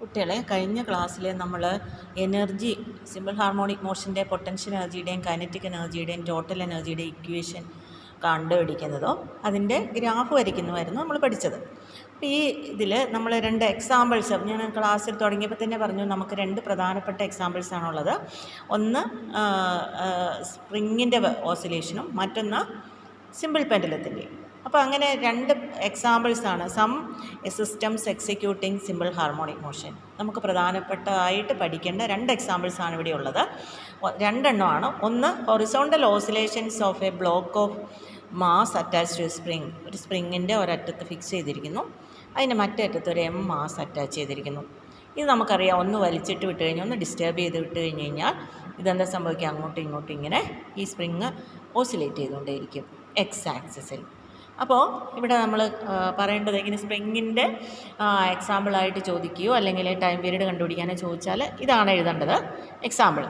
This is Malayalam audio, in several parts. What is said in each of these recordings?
കുട്ടികളെ കഴിഞ്ഞ ക്ലാസ്സിൽ നമ്മൾ എനർജി സിമ്പിൾ ഹാർമോണിക് മോഷൻ്റെ പൊട്ടൻഷ്യൽ എനർജിയുടെയും കൈനറ്റിക് എനർജിയുടെയും ടോട്ടൽ എനർജിയുടെ ഇക്വേഷൻ കണ്ടുപിടിക്കുന്നതോ അതിൻ്റെ ഗ്രാഫ് വരയ്ക്കുന്നതായിരുന്നു നമ്മൾ പഠിച്ചത്. അപ്പോൾ ഈ ഇതിൽ നമ്മൾ രണ്ട് എക്സാമ്പിൾസ് ഞാൻ ക്ലാസ്സിൽ തുടങ്ങിയപ്പോൾ തന്നെ പറഞ്ഞു, നമുക്ക് രണ്ട് പ്രധാനപ്പെട്ട എക്സാമ്പിൾസാണുള്ളത്. ഒന്ന് സ്പ്രിങ്ങിൻ്റെ ഓസിലേഷനും മറ്റൊന്ന് സിമ്പിൾ പെൻഡുലത്തിൻ്റെയും. അപ്പോൾ അങ്ങനെ രണ്ട് എക്സാമ്പിൾസാണ് some systems executing simple harmonic motion. നമുക്ക് പ്രധാനപ്പെട്ടതായിട്ട് പഠിക്കേണ്ട രണ്ട് എക്സാമ്പിൾസാണ് ഇവിടെ ഉള്ളത്. രണ്ടെണ്ണമാണ്. ഒന്ന് horizontal oscillations of a block of mass attach to spring. ഒരു സ്പ്രിങ്ങിൻ്റെ ഒരറ്റത്ത് ഫിക്സ് ചെയ്തിരിക്കുന്നു, അതിൻ്റെ മറ്റേ അറ്റത്ത് ഒരു എം മാസ് അറ്റാച്ച് ചെയ്തിരിക്കുന്നു. ഇത് നമുക്കറിയാം, ഒന്ന് വലിച്ചിട്ട് വിട്ട് കഴിഞ്ഞാൽ ഒന്ന് ഡിസ്റ്റർബ് ചെയ്ത് വിട്ട് കഴിഞ്ഞ് കഴിഞ്ഞാൽ ഇതെന്താ സംഭവിക്കുക, അങ്ങോട്ടും ഇങ്ങോട്ടും ഇങ്ങനെ ഈ സ്പ്രിങ് ഓസിലേറ്റ് ചെയ്തുകൊണ്ടേയിരിക്കും എക്സ് ആക്സിസിൽ. അപ്പോൾ ഇവിടെ നമ്മൾ പറയേണ്ടത് ഇങ്ങനെ സ്പ്രിങ്ങിൻ്റെ എക്സാമ്പിളായിട്ട് ചോദിക്കുകയോ അല്ലെങ്കിൽ ടൈം പീരീഡ് കണ്ടുപിടിക്കാനോ ചോദിച്ചാൽ ഇതാണ് എഴുതേണ്ടത് എക്സാമ്പിൾ.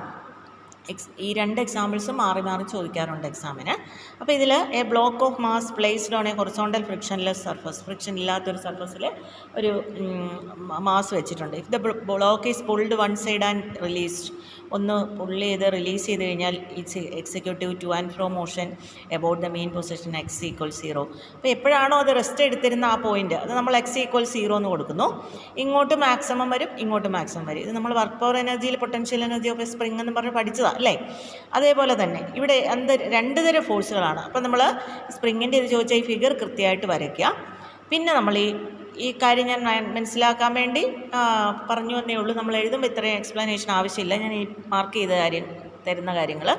ഈ രണ്ട് എക്സാമ്പിൾസും മാറി മാറി ചോദിക്കാറുണ്ട് എക്സാമിന്. അപ്പോൾ ഇതിൽ A block of mass placed on A horizontal frictionless surface, friction ഇല്ലാത്തൊരു സർഫസിൽ ഒരു മാസ് വെച്ചിട്ടുണ്ട്. If the block is pulled one side and released, ഒന്ന് പുള്ള് ചെയ്ത് റിലീസ് ചെയ്ത് കഴിഞ്ഞാൽ it's executive to and ഫ്രോ motion about the main position X equal 0. അപ്പോൾ എപ്പോഴാണോ അത് റെസ്റ്റ് എടുത്തിരുന്ന ആ പോയിൻ്റ് അത് നമ്മൾ എക്സ് ഈക്വൽ 0 എന്ന് കൊടുക്കുന്നു. ഇങ്ങോട്ട് മാക്സിമം വരും, ഇങ്ങോട്ട് മാക്സിമം വരും. ഇത് നമ്മൾ വർക്ക് പവർ എനർജിയിൽ potential energy of a spring എന്ന് പറഞ്ഞ് പഠിച്ചതാണ് അല്ലേ. അതേപോലെ തന്നെ ഇവിടെ രണ്ട് തരം ഫോഴ്സുകളാണ്. അപ്പോൾ നമ്മൾ സ്പ്രിങ്ങിൻ്റെ ഇത് ചോദിച്ചാൽ ഈ ഫിഗർ കൃത്യമായിട്ട് വരയ്ക്കുക. പിന്നെ നമ്മൾ ഈ കാര്യം ഞാൻ മനസ്സിലാക്കാൻ വേണ്ടി പറഞ്ഞു എന്നേ ഉള്ളൂ. നമ്മൾ എഴുതുമ്പോൾ ഇത്രയും എക്സ്പ്ലനേഷൻ ആവശ്യമില്ല. ഞാൻ ഈ മാർക്ക് ചെയ്ത തരുന്ന കാര്യങ്ങൾ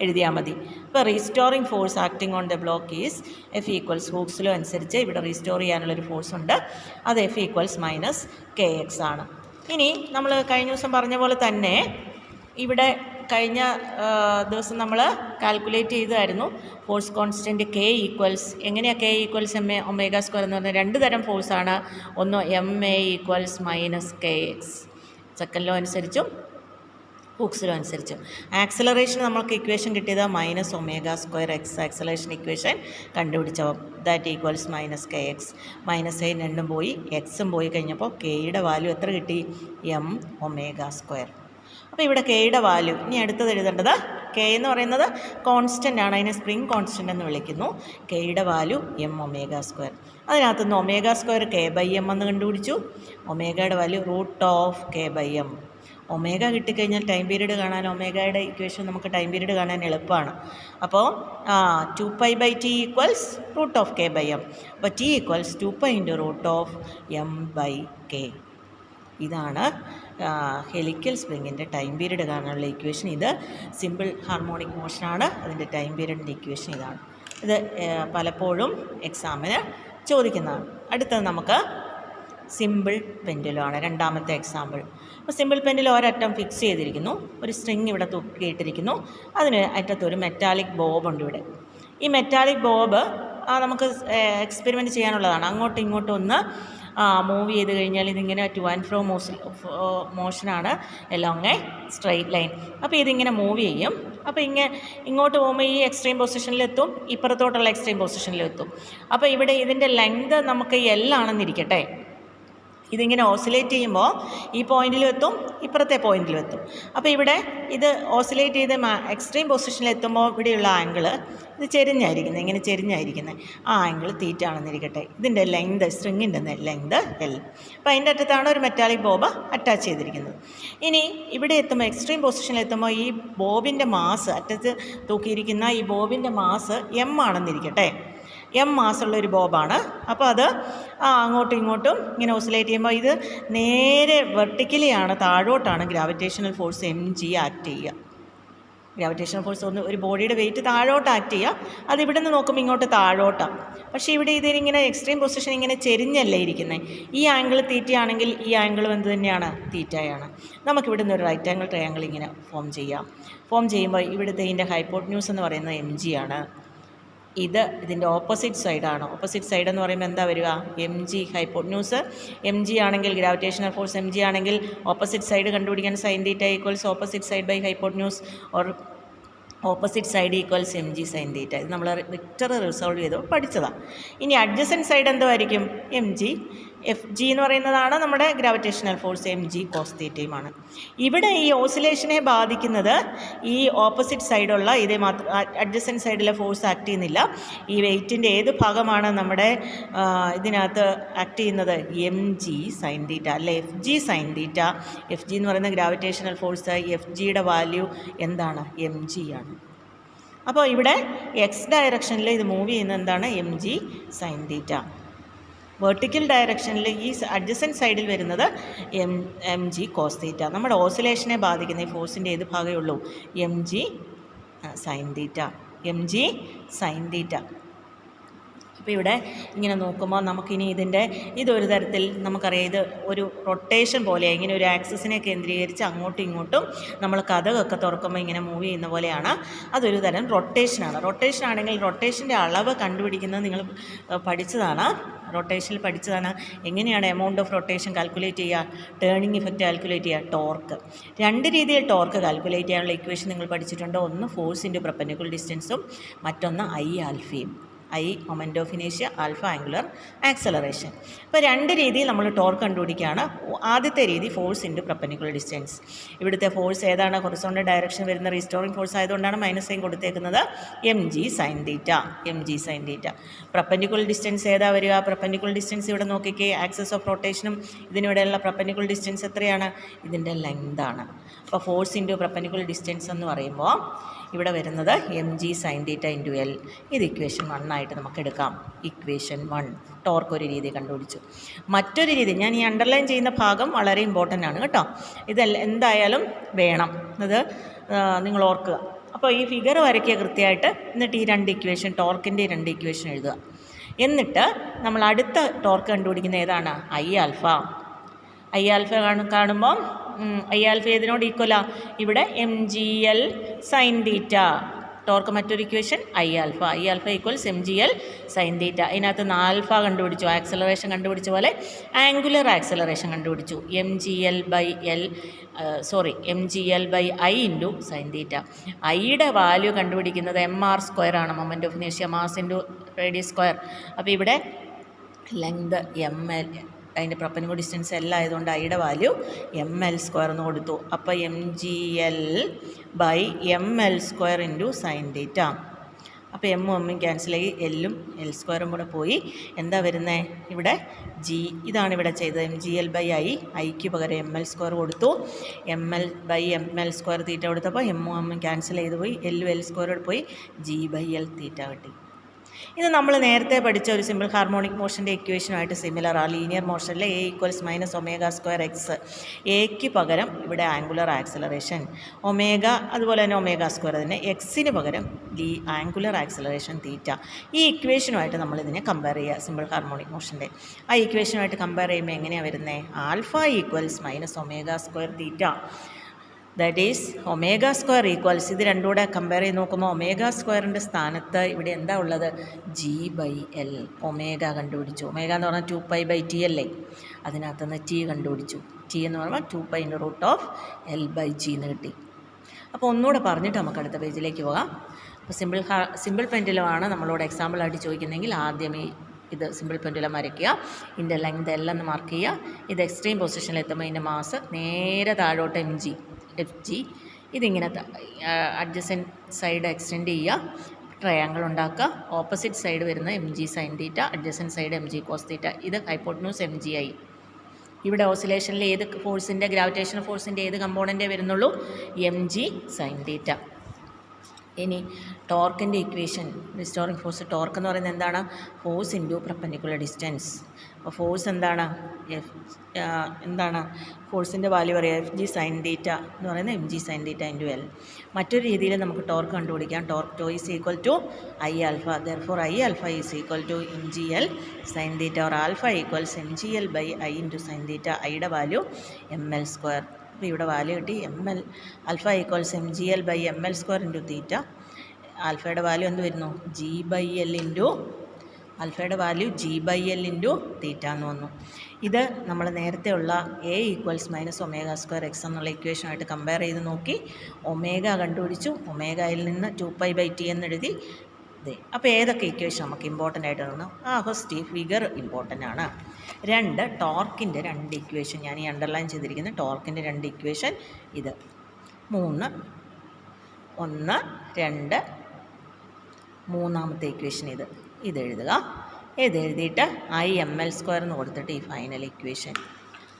എഴുതിയാൽ മതി. ഇപ്പോൾ restoring force acting on the block is F equals Hooke's law അനുസരിച്ച് ഇവിടെ റീസ്റ്റോർ ചെയ്യാനുള്ളൊരു ഫോഴ്സ് ഉണ്ട്. അത് F equals minus K X ആണ്. ഇനി നമ്മൾ കഴിഞ്ഞ ദിവസം പറഞ്ഞ പോലെ തന്നെ ഇവിടെ കഴിഞ്ഞ ദിവസം നമ്മൾ കാൽക്കുലേറ്റ് ചെയ്തായിരുന്നു ഫോഴ്സ് കോൺസ്റ്റൻറ്റ് കെ ഈക്വൽസ്. എങ്ങനെയാണ് K equals M A omega square എന്ന് പറഞ്ഞാൽ രണ്ട് തരം ഫോഴ്സാണ്. ഒന്ന് M A equals minus K X, second law അനുസരിച്ചും ഹൂക്സ് ലോ അനുസരിച്ചും. ആക്സലറേഷൻ നമുക്ക് ഇക്വേഷൻ കിട്ടിയത് minus omega square X. Acceleration equation കണ്ടുപിടിച്ചോ that equals minus K X. Minus A രണ്ടും പോയി, എക്സും പോയി കഴിഞ്ഞപ്പോൾ കെയുടെ വാല്യൂ എത്ര കിട്ടി, എം ഒമേഗ സ്ക്വയർ. അപ്പോൾ ഇവിടെ കെയുടെ വാല്യൂ ഇനി അടുത്തത് എഴുതേണ്ടത്, കെ എന്ന് പറയുന്നത് കോൺസ്റ്റൻ്റ് ആണ്, അതിനെ സ്പ്രിങ് കോൺസ്റ്റൻ്റ് എന്ന് വിളിക്കുന്നു. കെയുടെ വാല്യൂ എം ഒമേഗ സ്ക്വയർ. അതിനകത്തുനിന്ന് omega square K by M എന്ന് കണ്ടുപിടിച്ചു. ഒമേഗയുടെ value root of K by M. Omega കിട്ടിക്കഴിഞ്ഞാൽ ടൈം പീരീഡ് കാണാൻ ഒമേഗയുടെ ഇക്വേഷൻ നമുക്ക് ടൈം പീരീഡ് കാണാൻ എളുപ്പമാണ്. അപ്പോൾ 2π/t equals root of K by M. അപ്പോൾ T equals 2π into root of M by K. ഇതാണ് ഹെലിക്കൽ സ്പ്രിങ്ങിൻ്റെ ടൈം പീരീഡ് കാണാനുള്ള ഇക്വേഷൻ. ഇത് സിമ്പിൾ ഹാർമോണിക് മോഷനാണ്, അതിൻ്റെ ടൈം പീരീഡിൻ്റെ ഇക്വേഷൻ ഇതാണ്. ഇത് പലപ്പോഴും എക്സാമിന് ചോദിക്കുന്നതാണ്. അടുത്തത് നമുക്ക് സിമ്പിൾ പെൻഡുലമാണ്, രണ്ടാമത്തെ എക്സാമ്പിൾ. അപ്പോൾ സിമ്പിൾ പെൻഡുലം ഒരറ്റം ഫിക്സ് ചെയ്തിരിക്കുന്നു, ഒരു സ്ട്രിങ് ഇവിടെ തൂക്കിയിട്ടിരിക്കുന്നു, അതിന് അറ്റത്തൊരു മെറ്റാലിക് ബോബ് ഉണ്ട് ഇവിടെ. ഈ മെറ്റാലിക് ബോബ് നമുക്ക് എക്സ്പെരിമെൻറ്റ് ചെയ്യാനുള്ളതാണ്. അങ്ങോട്ടും ഇങ്ങോട്ടും ഒന്ന് മൂവ് ചെയ്ത് കഴിഞ്ഞാൽ ഇതിങ്ങനെ ടു ആൻഡ് ഫ്രോ മോഷനാണ് എലോങ് എ സ്ട്രെയിറ്റ് ലൈൻ. അപ്പോൾ ഇതിങ്ങനെ മൂവ് ചെയ്യും. അപ്പോൾ ഇങ്ങോട്ട് പോകുമ്പോൾ ഈ എക്സ്ട്രീം പൊസിഷനിലെത്തും, ഇപ്പുറത്തോട്ടുള്ള എക്സ്ട്രീം പൊസിഷനിലെത്തും. അപ്പോൾ ഇവിടെ ഇതിൻ്റെ ലെങ്ത് നമുക്ക് എൽ ആണെന്നിരിക്കട്ടെ. ഇതിങ്ങനെ ഓസിലേറ്റ് ചെയ്യുമ്പോൾ ഈ പോയിന്റിലും എത്തും, ഇപ്പുറത്തെ പോയിന്റിലും എത്തും. അപ്പോൾ ഇവിടെ ഇത് ഓസിലേറ്റ് ചെയ്ത് എക്സ്ട്രീം പൊസിഷനിലെത്തുമ്പോൾ ഇവിടെയുള്ള ആംഗിൾ ഇത് ചെരിഞ്ഞായിരിക്കുന്നത്, ഇങ്ങനെ ചെരിഞ്ഞായിരിക്കുന്നത്. ആ ആംഗിൾ തീറ്റ ആണെന്നിരിക്കട്ടെ. ഇതിൻ്റെ ലെങ്ത്, സ്ട്രിങ്ങിൻ്റെ ലെങ്ത് എൽ. അപ്പോൾ അതിൻ്റെ അറ്റത്താണ് ഒരു മെറ്റാലിക് ബോബ് അറ്റാച്ച് ചെയ്തിരിക്കുന്നത്. ഇനി ഇവിടെ എത്തുമ്പോൾ എക്സ്ട്രീം പൊസിഷനിൽ എത്തുമ്പോൾ ഈ ബോബിൻ്റെ മാസ്, അറ്റത്ത് തൂക്കിയിരിക്കുന്ന ഈ ബോബിൻ്റെ മാസ് എം ആണെന്നിരിക്കട്ടെ. എം മാസുള്ളൊരു ബോബാണ്. അപ്പോൾ അത് അങ്ങോട്ടും ഇങ്ങോട്ടും ഇങ്ങനെ ഓസിലേറ്റ് ചെയ്യുമ്പോൾ ഇത് നേരെ വെർട്ടിക്കലിയാണ്, താഴോട്ടാണ് gravitational force M G act ചെയ്യുക. ഗ്രാവിറ്റേഷണൽ ഫോഴ്സ് ഒരു ബോഡിയുടെ വെയിറ്റ് താഴോട്ട് ആക്ട് ചെയ്യുക. അത് ഇവിടെ നിന്ന് നോക്കുമ്പോൾ ഇങ്ങോട്ട് താഴോട്ടാണ്. പക്ഷേ ഇവിടെ ഇതിങ്ങനെ എക്സ്ട്രീം പൊസിഷൻ ഇങ്ങനെ ചെരിഞ്ഞല്ലേ ഇരിക്കുന്നത്. ഈ ആംഗിൾ തീറ്റയാണെങ്കിൽ ഈ ആംഗിളും എന്ത് തന്നെയാണ്, തീറ്റയാണ്. നമുക്കിവിടെ നിന്ന് ഒരു റൈറ്റ് ആംഗിൾ ട്രയാംഗിൾ ഇങ്ങനെ ഫോം ചെയ്യാം. ഫോം ചെയ്യുമ്പോൾ ഇവിടുത്തെ ഇതിൻ്റെ ഹൈപ്പോട്ന്യൂസ് എന്ന് പറയുന്നത് എം ജി ആണ്. ഇതിൻ്റെ ഓപ്പോസിറ്റ് സൈഡാണ്. ഓപ്പോസിറ്റ് സൈഡ് എന്ന് പറയുമ്പോൾ എന്താ വരിക, M G. Hypotenuse M G ആണെങ്കിൽ, ഗ്രാവിറ്റേഷണൽ ഫോഴ്സ് എം ജി ആണെങ്കിൽ ഓപ്പോസിറ്റ് സൈഡ് കണ്ടുപിടിക്കാൻ sine theta equals opposite side by hypotenuse or opposite side equals M G sine theta. ഇത് നമ്മൾ വിക്ടർ റിസോൾവ് ചെയ്ത് പഠിച്ചതാണ്. ഇനി അഡ്ജസൻറ്റ് സൈഡ് എന്തായിരിക്കും, എം ജി. എഫ് ജി എന്ന് പറയുന്നതാണ് നമ്മുടെ gravitational force, M G cos തീറ്റയുമാണ്. ഇവിടെ ഈ ഓസിലേഷനെ ബാധിക്കുന്നത് ഈ ഓപ്പോസിറ്റ് സൈഡുള്ള ഇതേ മാത്രം, അഡ്ജസൻറ്റ് സൈഡിലെ ഫോഴ്സ് ആക്ട് ചെയ്യുന്നില്ല. ഈ വെയ്റ്റിൻ്റെ ഏത് ഭാഗമാണ് നമ്മുടെ ഇതിനകത്ത് ആക്ട് ചെയ്യുന്നത്? എം ജി സൈൻ തീറ്റ, അല്ലെ എഫ് ജി സൈൻ തീറ്റ. എഫ് ജി എന്ന് പറയുന്ന ഗ്രാവിറ്റേഷണൽ ഫോഴ്സ്, എഫ് ജിയുടെ വാല്യൂ എന്താണ്? എം ജി ആണ്. അപ്പോൾ ഇവിടെ എക്സ് ഡയറക്ഷനിൽ ഇത് മൂവ് ചെയ്യുന്നത് എന്താണ്? എം ജി സൈൻ തീറ്റ. വെർട്ടിക്കൽ ഡയറക്ഷനിൽ ഈ അഡ്ജസൻറ്റ് സൈഡിൽ വരുന്നത് എം ജി കോസ് തീറ്റ. നമ്മുടെ ഓസിലേഷനെ ബാധിക്കുന്ന ഈ ഫോഴ്സിൻ്റെ ഏത് ഭാഗമേ ഉള്ളൂ? M G sine theta, M G sine theta. അപ്പോൾ ഇവിടെ ഇങ്ങനെ നോക്കുമ്പോൾ നമുക്കിനി ഇതൊരു തരത്തിൽ നമുക്കറിയാം, ഇത് ഒരു റൊട്ടേഷൻ പോലെയാണ്. ഇങ്ങനെ ഒരു ആക്സിസിനെ കേന്ദ്രീകരിച്ച് അങ്ങോട്ടും ഇങ്ങോട്ടും നമ്മൾ കഥകൊക്കെ തുറക്കുമ്പോൾ ഇങ്ങനെ മൂവ് ചെയ്യുന്ന പോലെയാണ്. അതൊരു തരം റൊട്ടേഷനാണ്. റൊട്ടേഷൻ ആണെങ്കിൽ റൊട്ടേഷൻ്റെ അളവ് കണ്ടുപിടിക്കുന്നത് നിങ്ങൾ പഠിച്ചതാണ്, റൊട്ടേഷനിൽ പഠിച്ചതാണ്. എങ്ങനെയാണ് എമൗണ്ട് ഓഫ് റൊട്ടേഷൻ കാൽക്കുലേറ്റ് ചെയ്യുക? ടേണിംഗ് ഇഫക്റ്റ് കാൽക്കുലേറ്റ് ചെയ്യുക, ടോർക്ക്. രണ്ട് രീതിയിൽ ടോർക്ക് കാൽക്കുലേറ്റ് ചെയ്യാനുള്ള ഇക്വേഷൻ നിങ്ങൾ പഠിച്ചിട്ടുണ്ട്. ഒന്ന് ഫോഴ്സ് ഇൻറ്റു പെർപെൻഡിക്കുലർ ഡിസ്റ്റൻസും, മറ്റൊന്ന് ഐ ആൽഫയും. ഐ മൊമെൻ്റ് ഓഫ് ഇനേഷ്യ, ആൽഫ ആംഗുലർ ആക്സലറേഷൻ. അപ്പോൾ രണ്ട് രീതിയിൽ നമ്മൾ ടോർക്ക് കണ്ടുപിടിക്കുകയാണ്. ആദ്യത്തെ രീതി ഫോഴ്സ് ഇൻറ്റു പെർപെൻഡിക്കുലർ ഡിസ്റ്റൻസ്. ഇവിടുത്തെ ഫോഴ്സ് ഏതാണ്? ഹൊറിസോണ്ടൽ ഡയറക്ഷൻ വരുന്ന റീസ്റ്റോറിംഗ് ഫോഴ്സ് ആയതുകൊണ്ടാണ് മൈനസ് സൈൻ കൊടുത്തേക്കുന്നത്. M G sine theta, M G sine theta. Perpendicular distance ഏതാ വരിക? പെർപെൻഡിക്കുലർ ഡിസ്റ്റൻസ് ഇവിടെ നോക്കിക്കേ, ആക്സസ് ഓഫ് റൊട്ടേഷനും ഇതിനിവിടെയുള്ള പെർപെൻഡിക്കുലർ ഡിസ്റ്റൻസ് എത്രയാണ്? ഇതിൻ്റെ ലെങ്താണ്. അപ്പോൾ ഫോഴ്സ് ഇൻറ്റു പെർപെൻഡിക്കുലർ ഡിസ്റ്റൻസ് എന്ന് പറയുമ്പോൾ ഇവിടെ വരുന്നത് M G sine theta into L. ഇത് ഇക്വേഷൻ 1 ആയിട്ട് നമുക്ക് എടുക്കാം. ഇക്വേഷൻ 1 ടോർക്ക് ഒരു രീതി കണ്ടുപിടിച്ചു. മറ്റൊരു രീതി, ഞാൻ ഈ അണ്ടർലൈൻ ചെയ്യുന്ന ഭാഗം വളരെ ഇമ്പോർട്ടൻ്റ് ആണ് കേട്ടോ. എന്തായാലും വേണം, അത് നിങ്ങൾ ഓർക്കുക. അപ്പോൾ ഈ ഫിഗർ വരയ്ക്കുക കൃത്യമായിട്ട്. എന്നിട്ട് ഈ രണ്ട് ഇക്വേഷൻ, ടോർക്കിൻ്റെ രണ്ട് ഇക്വേഷൻ എഴുതുക. എന്നിട്ട് നമ്മൾ അടുത്ത ടോർക്ക് കണ്ടുപിടിക്കുന്ന ഏതാണ്? I alpha. ഐ ആൽഫ കാണുമ്പോൾ ഐ ആൽഫ ഏതിനോട് ഈക്വലാ? ഇവിടെ M G L sine theta. Torque മറ്റൊരു equation I alpha. I alpha equals M G L sine theta. ഇതിനകത്ത് ആൽഫ കണ്ടുപിടിച്ചു, ആക്സലറേഷൻ കണ്ടുപിടിച്ച പോലെ ആംഗുലർ ആക്സലറേഷൻ കണ്ടുപിടിച്ചു. M G L by I into sine theta. ഐയുടെ വാല്യൂ കണ്ടുപിടിക്കുന്നത് എം ആർ സ്ക്വയർ ആണ്, മൊമെൻ്റ് ഓഫ് ഇനേഷ്യ, മാസ് ഇൻറ്റു റേഡിയസ് സ്ക്വയർ. അപ്പോൾ ഇവിടെ ലെങ്ത് എം എൽ, അതിൻ്റെ പെർപെൻഡിക്കുലർ ഡിസ്റ്റൻസ് എല്ലാം ആയതുകൊണ്ട് ഐയുടെ വാല്യൂ എം എൽ സ്ക്വയർ എന്ന് കൊടുത്തു. അപ്പോൾ M G L by M L square into sine theta. അപ്പോൾ എമ്മും എമ്മും ക്യാൻസൽ ആയി, എല്ലും എൽ സ്ക്വയറും കൂടെ പോയി. എന്താ വരുന്നത്? ഇവിടെ ജി, ഇതാണ് ഇവിടെ ചെയ്തത്. എം ജി എൽ ബൈ ഐക്ക് പകരം എം എൽ സ്ക്വയർ കൊടുത്തു. M L by M L square theta കൊടുത്തപ്പോൾ എമ്മും എമ്മും ക്യാൻസൽ ചെയ്ത് പോയി, എല്ലും എൽ സ്ക്വയറോട് പോയി, ജി ബൈ എൽ തീറ്റ കിട്ടി. ഇത് നമ്മൾ നേരത്തെ പഠിച്ച ഒരു സിമ്പിൾ ഹാർമോണിക് മോഷൻ്റെ ഇക്വേഷനുമായിട്ട് സിമിലർ ആ. ലീനിയർ മോഷനിലെ A equals minus omega square X. എക്ക് പകരം ഇവിടെ ആംഗുലർ ആക്സലറേഷൻ, ഒമേഗ അതുപോലെ തന്നെ ഒമേഗ സ്ക്വയർ തന്നെ, എക്സിന് പകരം ആംഗുലർ ആക്സലറേഷൻ തീറ്റ. ഈ ഇക്വേഷനുമായിട്ട് നമ്മളിതിനെ കമ്പയർ ചെയ്യുക, സിമ്പിൾ ഹാർമോണിക് മോഷൻ്റെ. ആ ഇക്വേഷനുമായിട്ട് കമ്പയർ ചെയ്യുമ്പോൾ എങ്ങനെയാണ് വരുന്നത്? Alpha equals minus omega square theta, that is omega square equals. ഇത് രണ്ടും കൂടെ കമ്പയർ ചെയ്ത് നോക്കുമ്പോൾ ഒമേഗ സ്ക്വയറിൻ്റെ സ്ഥാനത്ത് ഇവിടെ എന്താ ഉള്ളത്? G by L. ഒമേഗ കണ്ടുപിടിച്ചു. ഒമേഗ എന്ന് പറഞ്ഞാൽ 2π/t അല്ലേ, അതിനകത്തുനിന്ന് ടി കണ്ടുപിടിച്ചു. ടി എന്ന് പറയുമ്പോൾ 2π√L/g എന്ന് കിട്ടി. അപ്പോൾ ഒന്നുകൂടെ പറഞ്ഞിട്ട് നമുക്ക് അടുത്ത പേജിലേക്ക് പോകാം. അപ്പോൾ സിമ്പിൾ പെൻഡുലമാണ് നമ്മളോട് എക്സാമ്പിളായിട്ട് ചോദിക്കുന്നതെങ്കിൽ ആദ്യം ഇത് സിമ്പിൾ പെൻഡുലം വരയ്ക്കുക, ഇതിൻ്റെ ലെങ്ത് എല്ലാം മാർക്ക് ചെയ്യുക. ഇത് എക്സ്ട്രീം പൊസിഷനിൽ എത്തുമ്പോൾ ഇതിൻ്റെ മാസ് നേരെ താഴോട്ട് എഫ് ജി. ഇതിങ്ങനെ അഡ്ജസൻറ്റ് സൈഡ് എക്സ്റ്റെൻഡ് ചെയ്യുക, ട്രയാങ്കിൾ ഉണ്ടാക്കുക. ഓപ്പോസിറ്റ് സൈഡ് വരുന്ന M G sine theta, adjacent side M G cos theta. ഇത് ഹൈപ്പോട്ടന്യൂസ് എം ജി ആയി. ഇവിടെ ഓസിലേഷനിൽ ഏത് ഫോഴ്സിൻ്റെ, ഗ്രാവിറ്റേഷണൽ ഫോഴ്സിൻ്റെ ഏത് കമ്പോണൻറ്റേ വരുന്നുള്ളൂ? M G sine theta. ഇനി ടോർക്കിൻ്റെ ഇക്വേഷൻ, റിസ്റ്റോറിംഗ് ഫോഴ്സ്. ടോർക്ക് എന്ന് പറയുന്നത് എന്താണ്? Force into perpendicular distance. അപ്പോൾ ഫോഴ്സ് എന്താണ്? ഫോഴ്സിൻ്റെ വാല്യൂ പറയുക എഫ് ജി സൈൻ തീറ്റ എന്ന് പറയുന്നത് M G sine theta into L. മറ്റൊരു രീതിയിൽ നമുക്ക് ടോർക്ക് കണ്ടുപിടിക്കാം. Torque tau is equal to I alpha. Therefore I alpha is equal to M G L sine theta, or alpha equals M G L by I into sine theta. ഐയുടെ വാല്യൂ എം എൽ സ്ക്വയർ. അപ്പോൾ ഇവിടെ വാല്യൂ കിട്ടി M L. Alpha equals M G L by M L square into theta. ആൽഫയുടെ വാല്യൂ എന്ത് വരുന്നു? ജി ബൈ എൽ ഇൻറ്റു, ആൽഫയുടെ value G by L into theta എന്ന് വന്നു. ഇത് നമ്മൾ നേരത്തെ ഉള്ള A equals minus omega square X എന്നുള്ള ഇക്വേഷനായിട്ട് കമ്പയർ ചെയ്ത് നോക്കി. ഒമേഗ കണ്ടുപിടിച്ചു, ഒമേഗയിൽ നിന്ന് 2π/t എന്നെഴുതി. അപ്പോൾ ഏതൊക്കെ ഇക്വേഷൻ നമുക്ക് ഇമ്പോർട്ടൻ്റ് ആയിട്ട് വന്നു? ഫസ്റ്റ് ഈ ഫിഗർ ഇമ്പോർട്ടൻ്റ് ആണ്. രണ്ട് ടോർക്കിൻ്റെ രണ്ട് ഇക്വേഷൻ, ഞാൻ ഈ അണ്ടർലൈൻ ചെയ്തിരിക്കുന്ന ടോർക്കിൻ്റെ രണ്ട് ഇക്വേഷൻ ഇത്. 3 1 2 മൂന്നാമത്തെ ഇക്വേഷൻ ഇത് എഴുതുക. എഴുതിയിട്ട് ImL² എന്ന് കൊടുത്തിട്ട് ഈ ഫൈനൽ ഇക്വേഷൻ,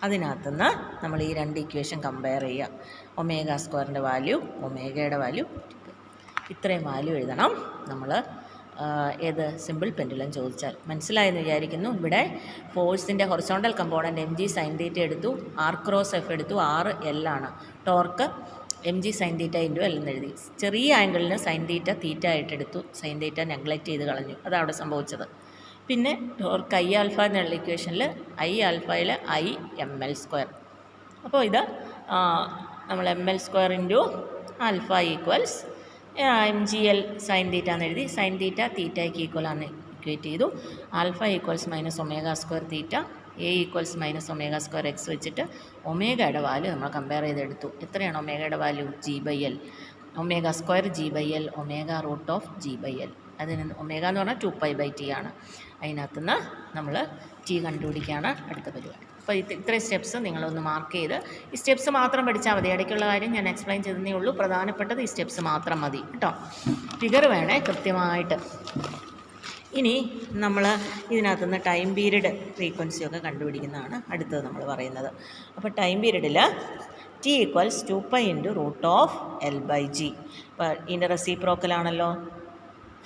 അതിനകത്തുനിന്ന് നമ്മൾ ഈ രണ്ട് ഇക്വേഷൻ കമ്പയർ ചെയ്യുക. ω² വാല്യൂ, ഒമേഗയുടെ വാല്യൂ, ഇത്രയും വാല്യൂ എഴുതണം നമ്മൾ. ഏത് സിമ്പിൾ പെൻഡുലം ചോദിച്ചാൽ. മനസ്സിലായെന്ന് വിചാരിക്കുന്നു. ഇവിടെ ഫോഴ്സിൻ്റെ ഹൊറിസോണ്ടൽ കമ്പോണൻറ്റ് mg sin θ എടുത്തു, r ക്രോസ് f എടുത്തു, r L ആണ്. ടോർക്ക് mg sin θ × L എന്ന് എഴുതി. ചെറിയ ആംഗിളിന് sin θ തീറ്റ ആയിട്ട് എടുത്തു, sin θ നെഗ്ലക്റ്റ് ചെയ്ത് കളഞ്ഞു. അതാണ് അവിടെ സംഭവിച്ചത്. പിന്നെ ടോർക്ക് Iα എന്നുള്ള ഇക്വേഷനിൽ Iα-യിൽ ImL². അപ്പോൾ ഇത് നമ്മൾ mL² × α ഈക്വൽസ് mgl sin θ എന്ന് എഴുതി. sin θ തീറ്റയ്ക്ക് ഈക്വലാണ് ഇക്വേറ്റ് ചെയ്തു. α ഈക്വൽസ് -ω² θ, a ഈക്വൽസ് -ω² x വെച്ചിട്ട് ഒമേഗയുടെ വാല്യൂ നമ്മൾ കമ്പയർ ചെയ്തെടുത്തു. എത്രയാണ് ഒമേഗയുടെ വാല്യൂ? g/L. ω² g/L, ω√g/L. അതിന് ഒമേഗ എന്ന് പറഞ്ഞാൽ 2π/t ആണ്. അതിനകത്തുനിന്ന് നമ്മൾ t കണ്ടുപിടിക്കുകയാണ് അടുത്ത പരിപാടി. അപ്പോൾ ഇത്രയും സ്റ്റെപ്സ് നിങ്ങളൊന്ന് മാർക്ക് ചെയ്ത്, ഈ സ്റ്റെപ്സ് മാത്രം പഠിച്ചാൽ മതി. ഇടയ്ക്കുള്ള കാര്യം ഞാൻ എക്സ്പ്ലെയിൻ ചെയ്തതേ ഉള്ളൂ. പ്രധാനപ്പെട്ടത് ഈ സ്റ്റെപ്സ് മാത്രം മതി കേട്ടോ. ഫിഗർ വേണേ കൃത്യമായിട്ട്. ഇനി നമ്മൾ ഇതിനകത്തുനിന്ന് ടൈം പീരീഡ് ഫ്രീക്വൻസിയൊക്കെ കണ്ടുപിടിക്കുന്നതാണ് അടുത്തത് നമ്മൾ പറയുന്നത്. അപ്പോൾ ടൈം പീരീഡിൽ t ഈക്വൽസ് 2π × √L/g. അപ്പോൾ ഇതിൻ്റെ റെസിപ്രോക്കലാണല്ലോ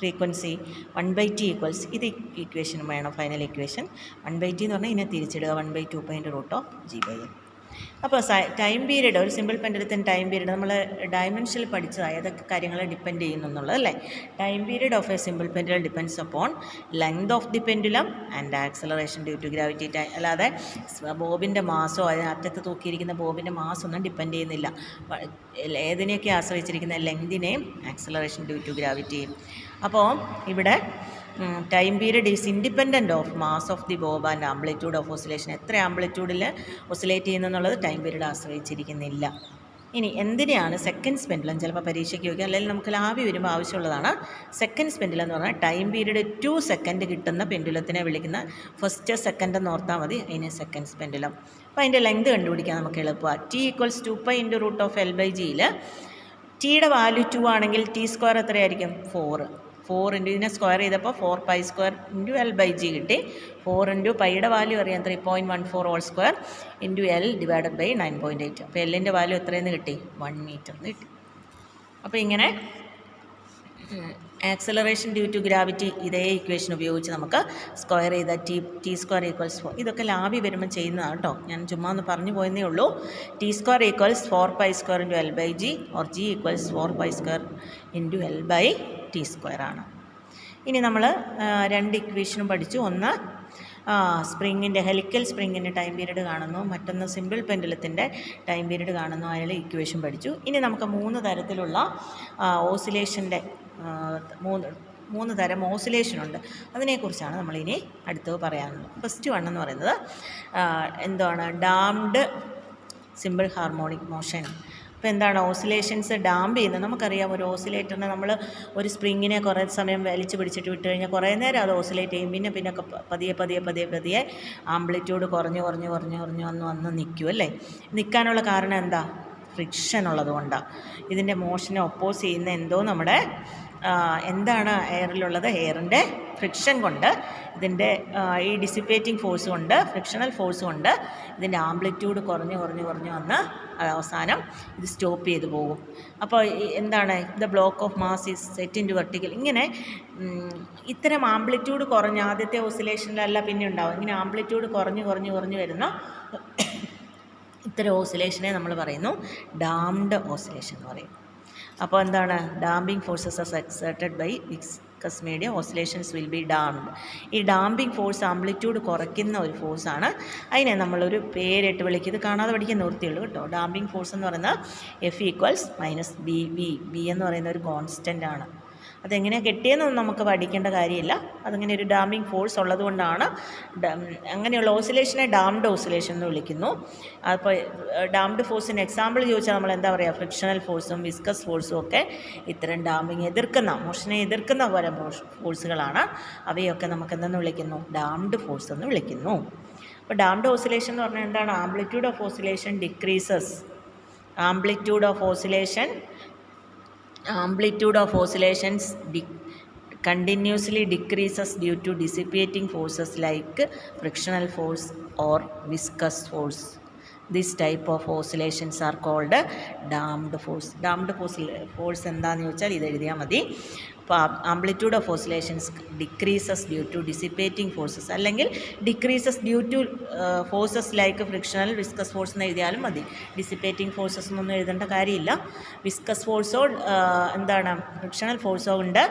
ഫ്രീക്വൻസി. 1/t ഈക്വൽസ്, ഇത് ഇക്വേഷൻ വേണം ഫൈനൽ ഇക്വേഷൻ. 1/t എന്ന് പറഞ്ഞാൽ ഇതിനെ തിരിച്ചിടുക, 1/2π × g/L. അപ്പോൾ ടൈം പീരീഡ്, ഒരു സിമ്പിൾ പെൻഡുലത്തിന് ടൈം പീരീഡ് നമ്മൾ ഡയമെൻഷനിൽ പഠിച്ചതായ ഏതൊക്കെ കാര്യങ്ങൾ ഡിപ്പെൻഡ് ചെയ്യുന്നു എന്നുള്ളത് അല്ലേ. Time period of a simple pendulum depends upon length of the pendulum and acceleration due to gravity. അല്ലാതെ ബോബിൻ്റെ മാസോ അതിനറ്റത്ത് തൂക്കിയിരിക്കുന്ന ബോബിൻ്റെ മാസമൊന്നും ഡിപ്പെൻഡ് ചെയ്യുന്നില്ല. ഏതിനെയൊക്കെ ആശ്രയിച്ചിരിക്കുന്ന ലെങ്തിനെയും ആക്സലറേഷൻ ഡ്യൂ ടു ഗ്രാവിറ്റിയും. അപ്പോൾ ഇവിടെ time period is independent of mass of the Bob and amplitude of oscillation. എത്ര ആംപ്ലിറ്റ്യൂഡിൽ ഓസിലേറ്റ് ചെയ്യുന്നെന്നുള്ളത് ടൈം പീരീഡ് ആശ്രയിച്ചിരിക്കുന്നില്ല. ഇനി എന്തിനെയാണ് സെക്കൻഡ്സ് പെൻഡുലം, ചിലപ്പോൾ പരീക്ഷയ്ക്ക് ചോദിക്കുക, അല്ലെങ്കിൽ നമുക്ക് ലാഭി വരുമ്പോൾ ആവശ്യമുള്ളതാണ്. സെക്കൻഡ്സ് പെൻഡുലം എന്ന് പറഞ്ഞാൽ ടൈം പീരീഡ് 2 സെക്കൻഡ് കിട്ടുന്ന പെൻഡുലത്തിനെ വിളിക്കുന്ന ഫസ്റ്റ് സെക്കൻഡ് എന്ന് ഓർത്താൽ മതി. അതിന് സെക്കൻഡ്സ് പെൻഡുലം. അപ്പോൾ അതിൻ്റെ ലെങ്ത് കണ്ടുപിടിക്കാൻ നമുക്ക് എളുപ്പമാണ്. t equals 2π × √L/g. ടിയുടെ വാല്യൂ 2 ആണെങ്കിൽ t² എത്രയായിരിക്കും? 4. 4 × ഇതിനെ സ്ക്വയർ ചെയ്തപ്പോൾ 4π² × L/g കിട്ടി. 4 × പൈയുടെ വാല്യൂ അറിയാം, 3.14² × L / 9.8. അപ്പോൾ എല്ലിൻ്റെ വാല്യൂ എത്രയെന്ന് കിട്ടി? 1 മീറ്റർ എന്ന് കിട്ടി. അപ്പോൾ ഇങ്ങനെ ആക്സലറേഷൻ ഡ്യൂ ടു ഗ്രാവിറ്റി ഇതേ ഇക്വേഷൻ ഉപയോഗിച്ച് നമുക്ക് സ്ക്വയർ ചെയ്ത t² ഈക്വൽസ് 4. ഇതൊക്കെ ലാഭി വരുമ്പോൾ ചെയ്യുന്നതാണ് കേട്ടോ, ഞാൻ ചുമ്മാ ഒന്ന് പറഞ്ഞു പോയെന്നേ ഉള്ളൂ. t² equals 4π² × L/g or g equals 4π² × L/t² ആണ്. ഇനി നമ്മൾ രണ്ട് ഇക്വേഷനും പഠിച്ചു. ഒന്ന് സ്പ്രിങ്ങിൻ്റെ ഹെലിക്കൽ സ്പ്രിങ്ങിൻ്റെ ടൈം പീരീഡ് കാണുന്നു, മറ്റൊന്ന് സിമ്പിൾ പെൻഡുലത്തിൻ്റെ ടൈം പീരീഡ് കാണുന്നു. അതിൽ ഇക്വേഷൻ പഠിച്ചു. ഇനി നമുക്ക് 3 തരത്തിലുള്ള ഓസിലേഷൻ്റെ 3 തരം ഓസിലേഷനുണ്ട്. അതിനെക്കുറിച്ചാണ് നമ്മളിനി അടുത്തത് പറയാനുള്ളത്. ഫസ്റ്റ് വൺ എന്ന് പറയുന്നത് എന്താണ്? Damned simple harmonic motion. അപ്പോൾ എന്താണ് ഓസിലേഷൻസ് ഡാമ്പ് ചെയ്യുന്നത്? നമുക്കറിയാം, ഒരു ഓസിലേറ്ററിനെ നമ്മൾ ഒരു സ്പ്രിങ്ങിനെ കുറേ സമയം വലിച്ചു പിടിച്ചിട്ട് വിട്ട് കഴിഞ്ഞാൽ കുറേ നേരം അത് ഓസിലേറ്റ് ചെയ്യും. പിന്നെ പതിയെ ആംപ്ലിറ്റ്യൂഡ് കുറഞ്ഞ് വന്ന് നിൽക്കും അല്ലേ. നിൽക്കാനുള്ള കാരണം എന്താ? ഫ്രിക്ഷൻ ഉള്ളത് കൊണ്ടാണ്. ഇതിൻ്റെ മോഷനെ ഒപ്പോസ് ചെയ്യുന്ന എന്തോ നമ്മുടെ എന്താണ് എയറിലുള്ളത്? എയറിൻ്റെ ഫ്രിക്ഷൻ കൊണ്ട്, ഇതിൻ്റെ ഈ ഡിസിപ്പേറ്റിംഗ് ഫോഴ്സ് കൊണ്ട്, ഫ്രിക്ഷണൽ ഫോഴ്സ് കൊണ്ട് ഇതിൻ്റെ ആംപ്ലിറ്റ്യൂഡ് കുറഞ്ഞ് വന്ന് അവസാനം ഇത് സ്റ്റോപ്പ് ചെയ്ത് പോകും. അപ്പോൾ എന്താണ്? The block of mass is set in to vertical. ഇങ്ങനെ ഇത്തരം ആംപ്ലിറ്റ്യൂഡ് കുറഞ്ഞ ആദ്യത്തെ ഓസിലേഷനിലല്ല പിന്നെ ഉണ്ടാവും. ഇങ്ങനെ ആംപ്ലിറ്റ്യൂഡ് കുറഞ്ഞ് വരുന്ന ഇത്തരം ഓസിലേഷനെ നമ്മൾ പറയുന്നു ഡാംഡ് ഓസിലേഷൻ എന്ന് പറയും. അപ്പോൾ എന്താണ്? Damping forces are exerted by viscous medium, oscillations will be damped. ഈ ഡാമ്പിംഗ് ഫോഴ്സ് ആംപ്ലിറ്റ്യൂഡ് കുറയ്ക്കുന്ന ഒരു ഫോഴ്സാണ്. അതിനെ നമ്മളൊരു പേരിട്ട് വിളിക്കും. ഇത് കാണാതെ പഠിക്കാൻ നിവൃത്തിയുള്ളൂ കേട്ടോ. ഡാമ്പിംഗ് ഫോഴ്സ് എന്ന് പറയുന്നത് F ഈക്വൽസ് -BV എന്ന് പറയുന്ന ഒരു കോൺസ്റ്റൻ്റ് ആണ്. അതെങ്ങനെ കിട്ടിയെന്നൊന്നും നമുക്ക് പഠിക്കേണ്ട കാര്യമില്ല. അതങ്ങനെ ഒരു ഡാമ്പിംഗ് ഫോഴ്സ് ഉള്ളത് കൊണ്ടാണ് അങ്ങനെയുള്ള ഓസിലേഷനെ ഡാംഡ് ഓസിലേഷൻ എന്ന് വിളിക്കുന്നു. അപ്പോൾ ഡാംഡ് ഫോഴ്സിന് എക്സാമ്പിൾ ചോദിച്ചാൽ നമ്മൾ എന്താ പറയുക? ഫ്രിക്ഷണൽ ഫോഴ്സും വിസ്കസ് ഫോഴ്സും ഒക്കെ ഇത്തരം ഡാമ്പിങ് എതിർക്കുന്ന, മോഷനെ എതിർക്കുന്ന പല ഫോഴ്സുകളാണ്. അവയൊക്കെ നമുക്ക് എന്തെന്ന് വിളിക്കുന്നു? ഡാംഡ് ഫോഴ്സ് എന്ന് വിളിക്കുന്നു. അപ്പോൾ ഡാംഡ് ഓസിലേഷൻ എന്ന് പറഞ്ഞാൽ എന്താണ്? Amplitude of oscillation decreases. Amplitude of oscillations continuously decreases due to dissipating forces like frictional force or viscous force. This type of oscillations are called damped force. Damped force എന്താണെന്ന് ചോദിച്ചാൽ ഇത് എഴുതിയാൽ മതി. അപ്പോൾ amplitude of oscillations decreases due to dissipating forces, അല്ലെങ്കിൽ decreases due to forces like frictional viscous force എന്ന് എഴുതിയാലും മതി. ഡിസിപ്പേറ്റിംഗ് ഫോഴ്സസ് എന്നൊന്നും എഴുതേണ്ട കാര്യമില്ല. വിസ്കസ് ഫോഴ്സോ എന്താണ് ഫ്രിക്ഷണൽ ഫോഴ്സോ കൊണ്ട്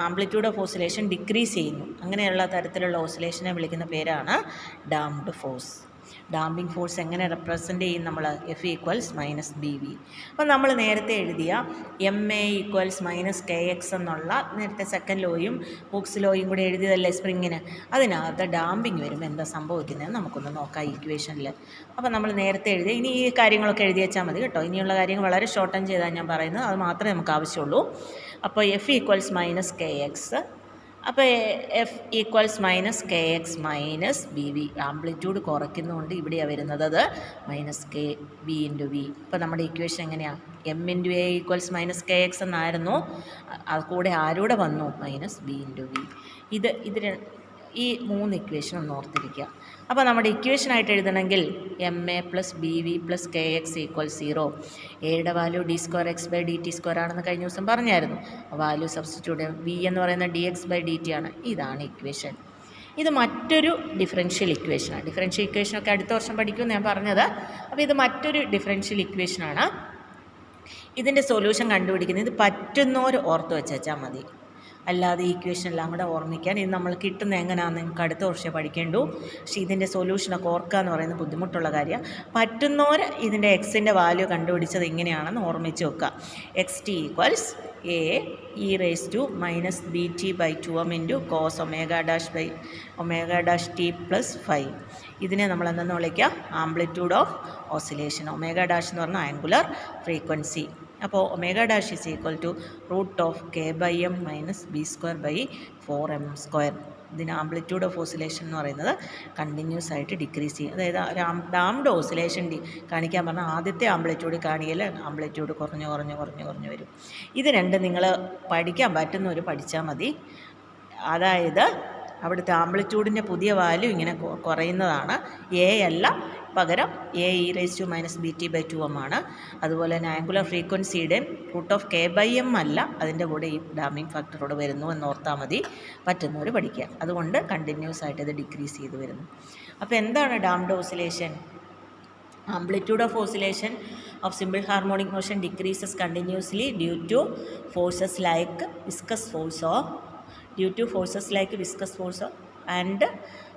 ആംപ്ലിറ്റ്യൂഡ് ഓഫ് ഓസിലേഷൻ ഡിക്രീസ് ചെയ്യുന്നു. അങ്ങനെയുള്ള തരത്തിലുള്ള ഓസിലേഷനെ വിളിക്കുന്ന പേരാണ് ഡാംപ്ഡ് ഫോഴ്സ്. ഡാമ്പിംഗ് ഫോഴ്സ് എങ്ങനെ റെപ്രസെൻ്റ് ചെയ്യും നമ്മൾ? F equals minus B V. അപ്പോൾ നമ്മൾ നേരത്തെ എഴുതിയ M A equals minus K X എന്നുള്ള നേരത്തെ സെക്കൻഡ് ലോയും ഹൂക്സ് ലോയും കൂടി എഴുതിയതല്ലേ സ്പ്രിങ്ങിന്? അതിനകത്ത് ഡാമ്പിങ് വരുമ്പോൾ എന്താ സംഭവിക്കുന്നതെന്ന് നമുക്കൊന്ന് നോക്കാം ഇക്വേഷനിൽ. അപ്പോൾ നമ്മൾ നേരത്തെ എഴുതിയ ഇനി ഈ കാര്യങ്ങളൊക്കെ എഴുതി വെച്ചാൽ മതി കേട്ടോ. ഇനിയുള്ള കാര്യങ്ങൾ വളരെ ഷോർട്ടൻ ചെയ്താണ് ഞാൻ പറയുന്നത്, അത് മാത്രമേ നമുക്ക് ആവശ്യമുള്ളൂ. അപ്പോൾ F equals minus K X. അപ്പോൾ F equals minus K X minus B V. Amplitude കുറയ്ക്കുന്നതുകൊണ്ട് ഇവിടെയാണ് വരുന്നത് അത് minus K B into V. അപ്പോൾ നമ്മുടെ ഇക്വേഷൻ എങ്ങനെയാണ്? M into A equals minus K X എന്നായിരുന്നു. അത് കൂടെ ആരൂടെ വന്നു? Minus B into V. ഇത് ഈ 3 ഇക്വേഷൻ ഒന്ന് ഓർത്തിരിക്കുക. അപ്പോൾ നമ്മുടെ ഇക്വേഷനായിട്ട് എഴുതണമെങ്കിൽ M A plus B V plus K X equal 0. എയുടെ value D square X by D T square ആണെന്ന് കഴിഞ്ഞ ദിവസം പറഞ്ഞായിരുന്നു. വാല്യൂ സബ്സ്റ്റിറ്റ്യൂട്ട് വി എന്ന് പറയുന്നത് D X by D T ആണ്. ഇതാണ് ഇക്വേഷൻ. ഇത് മറ്റൊരു ഡിഫറൻഷ്യൽ ഇക്വേഷനാണ്. ഡിഫറൻഷ്യൽ ഇക്വേഷനൊക്കെ അടുത്ത വർഷം പഠിക്കുമെന്ന് ഞാൻ പറഞ്ഞത്. അപ്പോൾ ഇത് മറ്റൊരു ഡിഫറൻഷ്യൽ ഇക്വേഷനാണ്. ഇതിൻ്റെ സൊല്യൂഷൻ കണ്ടുപിടിക്കുന്നത് ഇത് പറ്റുന്നവർ ഓർത്ത് വെച്ചാൽ മതി. അല്ലാതെ ഈ ഇക്വേഷൻ എല്ലാം കൂടെ ഓർമ്മിക്കാൻ ഇത് നമ്മൾ കിട്ടുന്നത് എങ്ങനെയാണെന്ന് നിങ്ങൾക്ക് അടുത്ത വർഷം പഠിക്കേണ്ടു. പക്ഷേ ഇതിൻ്റെ സൊല്യൂഷനൊക്കെ ഓർക്കുക എന്ന് പറയുന്നത് ബുദ്ധിമുട്ടുള്ള കാര്യമാണ്. പറ്റുന്നവർ ഇതിൻ്റെ എക്സിൻ്റെ വാല്യൂ കണ്ടുപിടിച്ചത് എങ്ങനെയാണെന്ന് ഓർമ്മിച്ച് വെക്കുക. X T equals A E raise to minus B T by 2m into cos omega dash by omega dash T plus 5. ഇതിനെ നമ്മൾ എന്തെന്ന് വിളിക്കുക? Amplitude of oscillation. Omega dash എന്ന് പറഞ്ഞാൽ ആംഗുലർ ഫ്രീക്വൻസി. അപ്പോൾ omega dash is equal to root of K by M minus B square by 4m square. ഇതിന് ആംപ്ലിറ്റ്യൂഡ് ഓഫ് ഓസിലേഷൻ എന്ന് പറയുന്നത് കണ്ടിന്യൂസ് ആയിട്ട് ഡിക്രീസ് ചെയ്യും. അതായത് ഡാംഡ് ഓസിലേഷൻ കാണിക്കാൻ പറഞ്ഞാൽ ആദ്യത്തെ ആംപ്ലിറ്റ്യൂഡ് കാണിക്കൽ ആംപ്ലിറ്റ്യൂഡ് കുറഞ്ഞ് വരും. ഇത് രണ്ടും നിങ്ങൾ പഠിക്കാൻ പറ്റുന്നവർ പഠിച്ചാൽ മതി. അതായത് അവിടുത്തെ ആംപ്ലിറ്റ്യൂഡിൻ്റെ പുതിയ വാല്യൂ ഇങ്ങനെ കുറയുന്നതാണ്. എ അല്ല, പകരം A E raise to minus B T by 2m ആണ്. അതുപോലെ തന്നെ ആംഗുലർ ഫ്രീക്വൻസിയുടെ root of K by M അല്ല, അതിൻ്റെ കൂടെ ഈ ഡാമിംഗ് ഫാക്ടറോട് വരുന്നു എന്ന് ഓർത്താൽ മതി. പറ്റുന്നവർ പഠിക്കുക. അതുകൊണ്ട് കണ്ടിന്യൂസ് ആയിട്ട് ഇത് ഡിക്രീസ് ചെയ്ത് വരുന്നു. അപ്പോൾ എന്താണ് damped oscillation? Amplitude of oscillation of simple harmonic motion decreases continuously due to forces like viscous ഫോഴ്സോ and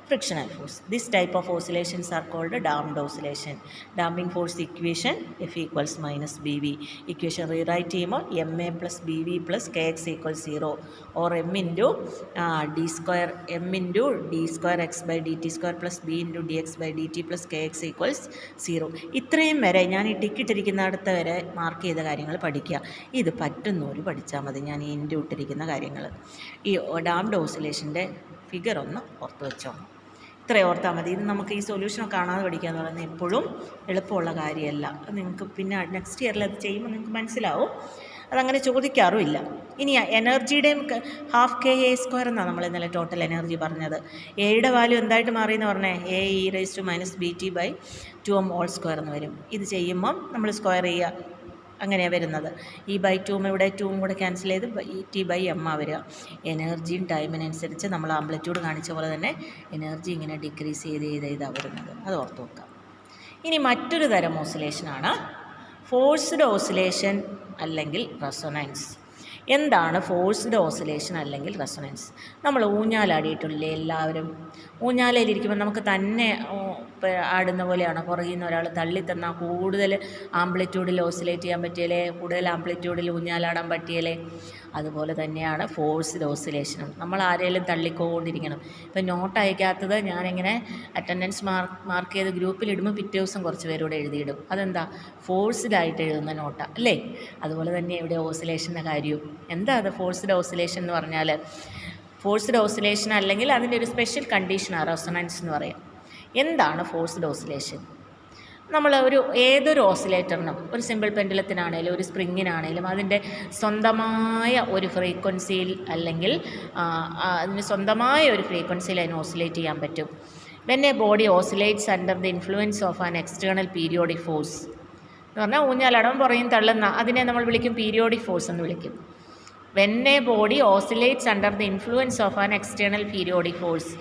frictional force. This type of oscillations are called damped oscillation. Damping force equation F equals minus BV. Equation rewrite ചെയ്യുമ്പോൾ MA plus BV plus KX equals 0 or M into D square X by DT square plus B into DX by DT plus KX equals 0. ഇത്രയും വരെ ഞാൻ ഈ ടിക്കിട്ടിരിക്കുന്നിടത്ത് വരെ മാർക്ക് ചെയ്ത കാര്യങ്ങൾ പഠിക്കുക. ഇത് പറ്റുന്നവർ പഠിച്ചാൽ മതി. ഞാൻ ഈ ഇൻറ്റു ഇട്ടിരിക്കുന്ന കാര്യങ്ങൾ. ഈ ഡാംഡ് ഓസിലേഷൻ്റെ ഫിഗർ ഒന്ന് ഓർത്ത് വെച്ചോണം. ഇത്രയും ഓർത്താൽ മതി. ഇത് നമുക്ക് ഈ സൊല്യൂഷൻ കാണാതെ പഠിക്കുക എന്ന് പറയുന്നത് എപ്പോഴും എളുപ്പമുള്ള കാര്യമല്ല. നിങ്ങൾക്ക് പിന്നെ നെക്സ്റ്റ് ഇയറിൽ അത് ചെയ്യുമ്പോൾ നിങ്ങൾക്ക് മനസ്സിലാവും. അതങ്ങനെ ചോദിക്കാറുമില്ല. ഇനി എനർജിയുടെയും ഹാഫ് കെ എ സ്ക്വയർ എന്നാണ് നമ്മൾ ഇന്നലെ ടോട്ടൽ എനർജി പറഞ്ഞത്. എയുടെ വാല്യൂ എന്തായിട്ട് മാറിയെന്ന് പറഞ്ഞേ? A E raise to minus B T by 2m whole square എന്ന് വരും. ഇത് ചെയ്യുമ്പം നമ്മൾ സ്ക്വയർ ചെയ്യുക, അങ്ങനെയാണ് വരുന്നത്. ഈ ബൈ 2m ഇവിടെ 2m കൂടെ ക്യാൻസൽ ചെയ്ത് ടി ബൈ എം ആ വരിക. എനർജിയും ടൈമിനനുസരിച്ച് നമ്മൾ ആംപ്ലിറ്റ്യൂഡ് കാണിച്ച പോലെ തന്നെ എനർജി ഇങ്ങനെ ഡിക്രീസ് ചെയ്താണ് വരുന്നത്. അത് ഓർത്ത് വെക്കാം. ഇനി മറ്റൊരു തരം ഓസിലേഷനാണ് ഫോഴ്സ്ഡ് ഓസിലേഷൻ അല്ലെങ്കിൽ റെസൊണൻസ്. എന്താണ് ഫോഴ്സ്ഡ് ഓസിലേഷൻ അല്ലെങ്കിൽ റെസൊണൻസ്? നമ്മൾ ഊഞ്ഞാലാടിയിട്ടില്ലേ എല്ലാവരും? ഊഞ്ഞാലയിലിരിക്കുമ്പോൾ നമുക്ക് തന്നെ ആടുന്ന പോലെയാണോ? പുറകിൽ നിന്ന് ഒരാൾ തള്ളി തന്നാൽ കൂടുതൽ ആംപ്ലിറ്റ്യൂഡിൽ ഓസിലേറ്റ് ചെയ്യാൻ പറ്റിയല്ലേ? കൂടുതൽ ആംപ്ലിറ്റ്യൂഡിൽ ഊഞ്ഞാലാടാൻ പറ്റിയല്ലേ? അതുപോലെ തന്നെയാണ് ഫോഴ്സ്ഡ് ഓസിലേഷനും. നമ്മൾ ആരെങ്കിലും തള്ളിക്കൊണ്ടിരിക്കണം. ഇപ്പം നോട്ട് അയക്കാത്തത് ഞാനിങ്ങനെ അറ്റൻഡൻസ് മാർക്ക് ചെയ്ത് ഗ്രൂപ്പിലിടുമ്പോൾ പിറ്റേ ദിവസം കുറച്ച് പേരോട് എഴുതിയിടും. അതെന്താ? ഫോഴ്സ്ഡായിട്ട് എഴുതുന്ന നോട്ടാണ് അല്ലേ? അതുപോലെ തന്നെ ഇവിടെ ഓസിലേഷൻ്റെ കാര്യവും. എന്താ അത് ഫോഴ്സ്ഡ് ഓസിലേഷൻ എന്ന് പറഞ്ഞാൽ? ഫോഴ്സ്ഡ് ഓസിലേഷൻ അല്ലെങ്കിൽ അതിൻ്റെ ഒരു സ്പെഷ്യൽ കണ്ടീഷനാണ് റെസൊണൻസ് എന്ന് പറയാം. എന്താണ് ഫോഴ്സ്ഡ് ഓസിലേഷൻ? നമ്മൾ ഏതൊരു ഓസിലേറ്ററിനും, ഒരു സിമ്പിൾ പെൻഡുലത്തിനാണേലും ഒരു സ്പ്രിങ്ങിനാണേലും അതിൻ്റെ സ്വന്തമായ ഒരു ഫ്രീക്വൻസിയിൽ അല്ലെങ്കിൽ അതിന് സ്വന്തമായ ഒരു ഫ്രീക്വൻസിയിൽ അതിന് ഓസിലേറ്റ് ചെയ്യാൻ പറ്റും. When a body oscillates under the influence of an external periodic force എന്ന് പറഞ്ഞാൽ ഊഞ്ഞാലടം പുറയും തള്ളുന്ന അതിനെ നമ്മൾ വിളിക്കും പീരിയോഡിക് ഫോഴ്സ് എന്ന് വിളിക്കും. When a body oscillates under the influence of an external periodic force,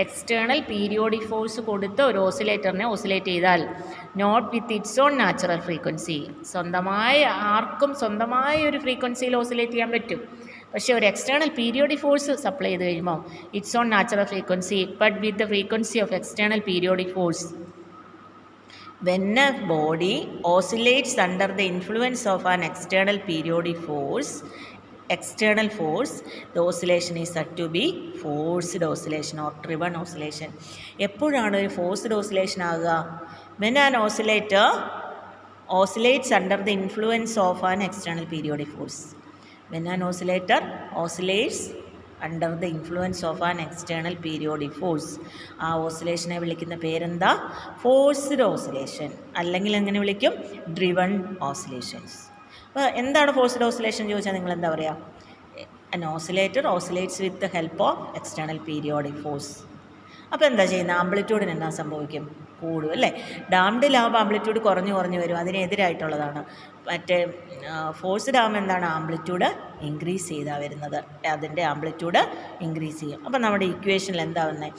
external periodic force കൊടുത്ത് ഒരു ഓസിലേറ്ററിനെ ഓസിലേറ്റ് ചെയ്താൽ not with its own natural frequency, ആർക്കും സ്വന്തമായ ഒരു ഫ്രീക്വൻസിയിൽ ഓസിലേറ്റ് ചെയ്യാൻ പറ്റും. പക്ഷേ ഒരു എക്സ്റ്റേണൽ പീരിയോഡിക് ഫോഴ്സ് സപ്ലൈ ചെയ്ത് കഴിയുമ്പോൾ it's own natural frequency but with the frequency of external periodic force. When a body oscillates under the influence of an external periodic force, the oscillation is said to be forced oscillation or driven oscillation. എപ്പോഴാണ് ഒരു ഫോഴ്സ്ഡ് ഓസിലേഷൻ ആകുക? When an oscillator oscillates under the influence of an external periodic force. When an oscillator oscillates under the influence of an external periodic force, ആ ഓസിലേഷനെ വിളിക്കുന്ന പേരെന്താ? ഫോഴ്സ്ഡ് ഓസിലേഷൻ, അല്ലെങ്കിൽ എങ്ങനെ വിളിക്കും? Driven oscillations. അപ്പോൾ എന്താണ് ഫോഴ്സ്ഡ് ഓസിലേഷൻ ചോദിച്ചാൽ നിങ്ങൾ എന്താ പറയുക? an oscillator oscillates with the help of external periodic force. അപ്പോൾ എന്താ ചെയ്യുന്നത്? ആംപ്ലിറ്റ്യൂഡിന് എന്നാ സംഭവിക്കും? കൂടും അല്ലേ? ഡാംഡിലാവുമ്പോൾ ആംപ്ലിറ്റ്യൂഡ് കുറഞ്ഞു വരും, അതിനെതിരായിട്ടുള്ളതാണ്. മറ്റേ ഫോഴ്സ്ഡ് ആകുമ്പോൾ എന്താണ്? ആംപ്ലിറ്റ്യൂഡ് ഇൻക്രീസ് ചെയ്താണ് വരുന്നത്, അതിൻ്റെ ആംപ്ലിറ്റ്യൂഡ് ഇൻക്രീസ് ചെയ്യും. അപ്പോൾ നമ്മുടെ ഇക്വേഷനിൽ എന്താ വന്നത്?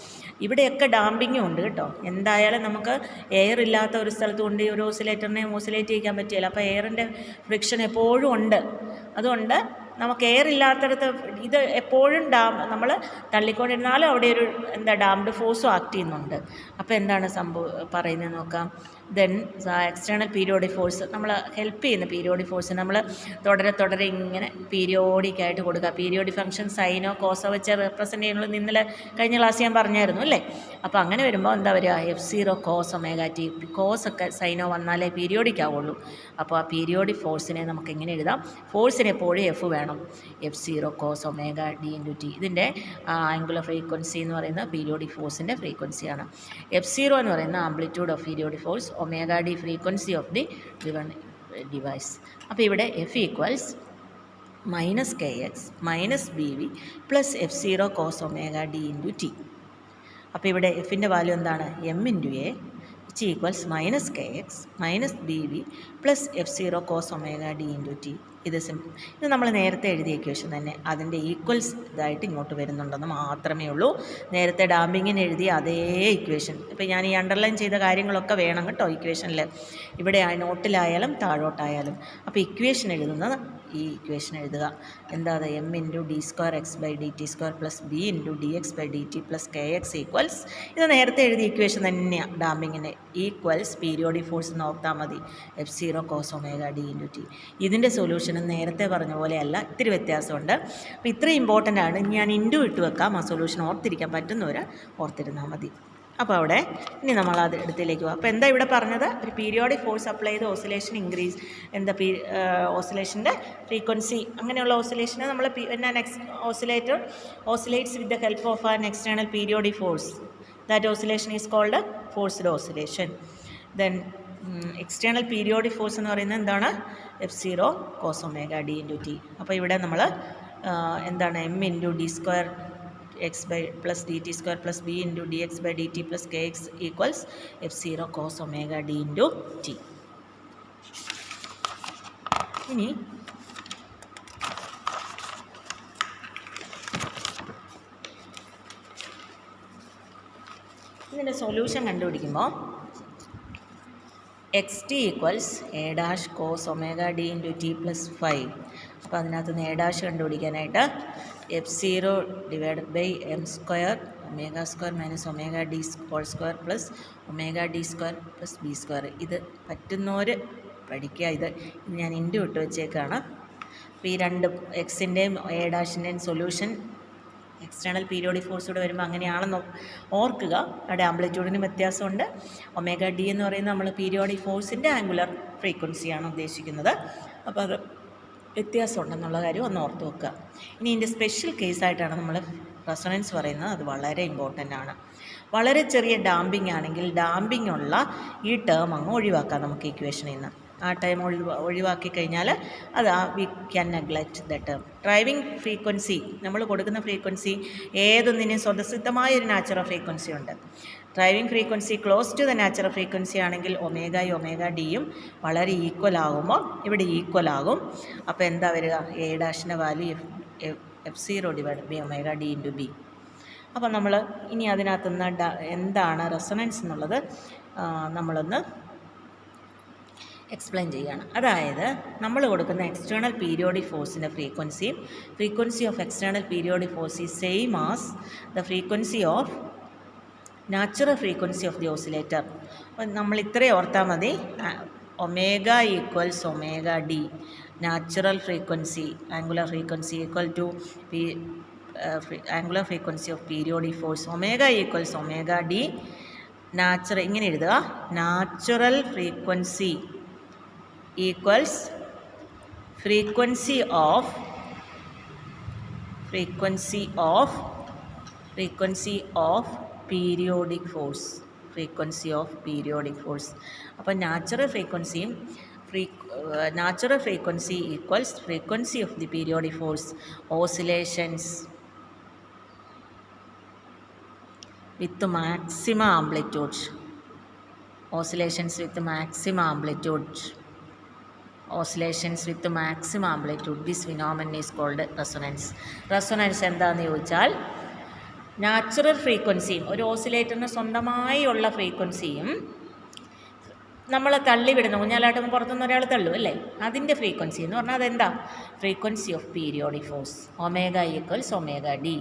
ഇവിടെയൊക്കെ ഡാമ്പിങ്ങും ഉണ്ട് കേട്ടോ. എന്തായാലും നമുക്ക് എയർ ഇല്ലാത്ത ഒരു സ്ഥലത്ത് കൊണ്ട് ഒരു ഓസിലേറ്ററിനെ ഓസിലേറ്റ് ചെയ്യിക്കാൻ പറ്റില്ല. അപ്പോൾ എയറിൻ്റെ ഫ്രിക്ഷൻ എപ്പോഴും ഉണ്ട്. അതുകൊണ്ട് നമുക്ക് എയർ ഇല്ലാത്തടത്ത് ഇത് എപ്പോഴും നമ്മൾ തള്ളിക്കൊണ്ടിരുന്നാലും അവിടെ ഒരു ഡാംഡ് ഫോഴ്സും ആക്ട് ചെയ്യുന്നുണ്ട്. അപ്പോൾ എന്താണ് പറയുന്നത് നോക്കാം. ദെൻ എക്സ്റ്റേണൽ പീരിയോഡിക് ഫോഴ്സ്, നമ്മൾ ഹെൽപ്പ് ചെയ്യുന്ന പീരിയോഡിക് ഫോഴ്സ് നമ്മൾ തുടരെ ഇങ്ങനെ പീരിയോഡിക്കായിട്ട് കൊടുക്കുക. പീരിയോഡിക് ഫംഗ്ഷൻ സൈനോ കോസോ വെച്ച് റെപ്രസെൻ്റ് ചെയ്യുന്നത് ഇന്നലെ കഴിഞ്ഞ ക്ലാസ് ഞാൻ പറഞ്ഞായിരുന്നു അല്ലേ? അപ്പോൾ അങ്ങനെ വരുമ്പോൾ എന്താ വരിക? F0 cos omega t. കോസൊക്കെ സൈനോ വന്നാലേ പീരിയോഡിക് ആവുള്ളൂ. അപ്പോൾ ആ പീരിയോഡിക് ഫോഴ്സിനെ നമുക്ക് എങ്ങനെ എഴുതാം? ഫോഴ്സിന് എപ്പോഴും എഫ് വേണം. F0 cos omega d into t. ഇതിൻ്റെ ആംഗുലർ ഫ്രീക്വൻസി എന്ന് പറയുന്നത് പീരിയോഡിക് ഫോഴ്സിൻ്റെ ഫ്രീക്വൻസിയാണ്. F0 എന്ന് പറയുന്ന amplitude of periodic force, omega D frequency of the given device. അപ്പോൾ ഇവിടെ F equals -kx -bv plus F0 cos omega d into t. അപ്പോൾ ഇവിടെ എഫിൻ്റെ വാല്യൂ എന്താണ്? m into a which equals -kx -bv plus F0 cos omega d into t. ഇത് നമ്മൾ നേരത്തെ എഴുതിയ ഇക്വേഷൻ തന്നെ, അതിൻ്റെ ഈക്വൽസ് ഇതായിട്ട് ഇങ്ങോട്ട് വരുന്നുണ്ടെന്ന് മാത്രമേ ഉള്ളൂ. നേരത്തെ ഡാമ്പിങ്ങിന് എഴുതിയ അതേ ഇക്വേഷൻ. ഇപ്പോൾ ഞാൻ ഈ അണ്ടർലൈൻ ചെയ്ത കാര്യങ്ങളൊക്കെ വേണം കേട്ടോ ഇക്വേഷനിൽ, ഇവിടെ നോട്ടിലായാലും താഴോട്ടായാലും. അപ്പോൾ ഇക്വേഷൻ എഴുതുന്നത് ഈ ഇക്വേഷൻ എഴുതുക. എന്താ? m into d²x/dt² plus b into dx/dt plus kx equals, ഇത് നേരത്തെ എഴുതിയ ഇക്വേഷൻ തന്നെയാണ് ഡാമ്പിങ്ങിൻ്റെ. ഈക്വൽസ് പീരിയോഡിക് ഫോഴ്സ് നോർത്താൽ മതി, F0 cos omega d into t. ഇതിൻ്റെ സൊല്യൂഷൻ നേരത്തെ പറഞ്ഞ പോലെയല്ല, ഇത്തിരി വ്യത്യാസമുണ്ട്. അപ്പോൾ ഇത്രയും ഇമ്പോർട്ടൻ്റ് ആണ്. ഞാൻ ഇൻറ്റു ഇട്ട് വെക്കാം, ആ സൊല്യൂഷൻ ഓർത്തിരിക്കാൻ പറ്റുന്നവർ ഓർത്തിരുന്നാൽ മതി. അപ്പോൾ അവിടെ ഇനി നമ്മൾ അത് അടുത്തേക്ക് പോകാം. അപ്പോൾ എന്താ ഇവിടെ പറഞ്ഞത്? ഒരു പീരിയോഡിക് ഫോഴ്സ് അപ്ലൈ ചെയ്ത് ഓസിലേഷൻ ഇൻക്രീസ്, ഓസിലേഷൻ്റെ ഫ്രീക്വൻസി, അങ്ങനെയുള്ള ഓസിലേഷനെ നമ്മൾ oscillator oscillates with the help of an external periodic force, that oscillation is called forced oscillation. Then external periodic force എന്ന് പറയുന്നത് എന്താണ്? F0 cos omega d into t. അപ്പോൾ ഇവിടെ നമ്മൾ എന്താണ്? m ഇൻറ്റു d²x plus dt² plus b into dx/dt plus kx equals F0 cos omega d into t. ഇനി ഇതിൻ്റെ സൊല്യൂഷൻ കണ്ടുപിടിക്കുമ്പോൾ xt equals a' cos omega d into t plus 5. അപ്പോൾ അതിനകത്ത് നിന്ന് a' കണ്ടുപിടിക്കാനായിട്ട് F0 divided by m² omega² minus omega d whole square plus omega d² plus b². ഇത് പറ്റുന്നവർ പഠിക്കുക. ഇത് ഞാൻ ഇൻറ്റു ഇട്ട് വെച്ചേക്കാണ്. അപ്പോൾ ഈ രണ്ട് എക്സിൻ്റെയും a'-ൻ്റെയും സൊല്യൂഷൻ എക്സ്റ്റേണൽ പീരിയോഡിക് ഫോഴ്സ് കൂടെ വരുമ്പോൾ അങ്ങനെയാണെന്ന് ഓർക്കുക. അവിടെ ആംപ്ലിറ്റ്യൂഡിന് വ്യത്യാസമുണ്ട്. ഒമേഗ ഡി എന്ന് പറയുന്നത് നമ്മൾ പീരിയോഡിക് ഫോഴ്സിൻ്റെ ആംഗുലർ ഫ്രീക്വൻസിയാണ് ഉദ്ദേശിക്കുന്നത്. അപ്പോൾ അത് വ്യത്യാസമുണ്ടെന്നുള്ള കാര്യം ഒന്ന് ഓർത്ത് വെക്കുക. ഇനി ഇതിൻ്റെ സ്പെഷ്യൽ കേസായിട്ടാണ് നമ്മൾ റെസൊണൻസ് പറയുന്നത് അത് വളരെ ഇമ്പോർട്ടൻ്റ് ആണ്. വളരെ ചെറിയ ഡാമ്പിംഗ് ആണെങ്കിൽ ഡാമ്പിംഗ് ഉള്ള ഈ ടേം അങ്ങ് ഒഴിവാക്കാം നമുക്ക് ഇക്വേഷനിൽ നിന്ന്. ആ ടൈം ഒഴിവാക്കി കഴിഞ്ഞാൽ അത് we can neglect the term. Driving frequency, നമ്മൾ കൊടുക്കുന്ന ഫ്രീക്വൻസി ഏതൊന്നിനും സ്വതസിദ്ധമായ ഒരു നാച്ചുറൽ ഫ്രീക്വൻസി ഉണ്ട്. Driving frequency close to the natural frequency ആണെങ്കിൽ ഒമേഗയും ഒമേഗ ഡിയും വളരെ ഈക്വൽ ആകുമ്പോൾ ഇവിടെ ഈക്വൽ ആകും. അപ്പോൾ എന്താ വരിക? എ ഡാഷിൻ്റെ value F0 divide by omega D into B. അപ്പോൾ നമ്മൾ ഇനി അതിനകത്തുനിന്ന് എന്താണ് റെസൊണൻസ് എന്നുള്ളത് നമ്മളൊന്ന് എക്സ്പ്ലെയിൻ ചെയ്യുകയാണ്. അതായത് നമ്മൾ കൊടുക്കുന്ന എക്സ്റ്റേണൽ പീരിയോഡിക് ഫോഴ്സിൻ്റെ frequency of external periodic force is same as the frequency of natural frequency of the oscillator. അപ്പം നമ്മൾ ഇത്രയും ഓർത്താൽ മതി. Omega equals omega D, natural frequency angular frequency equal to angular frequency of periodic force. Omega equals omega D natural, ഇങ്ങനെ എഴുതുക, natural frequency equals frequency of periodic force. അപ്പോൾ natural frequency equals frequency of the periodic force. Oscillations with maximum amplitude. This phenomenon is called resonance. Resonance എന്താണെന്ന് ചോദിച്ചാൽ നാച്ചുറൽ ഫ്രീക്വൻസിയും ഒരു ഓസിലേറ്ററിന് സ്വന്തമായി ഉള്ള ഫ്രീക്വൻസിയും നമ്മൾ തള്ളിവിടുന്ന ഊഞ്ഞാലാട്ടുമ്പോൾ പുറത്തുനിന്ന് ഒരാൾ തള്ളും അല്ലേ, അതിൻ്റെ ഫ്രീക്വൻസി എന്ന് പറഞ്ഞാൽ അതെന്താ? Frequency of periodic force. Omega equals omega D.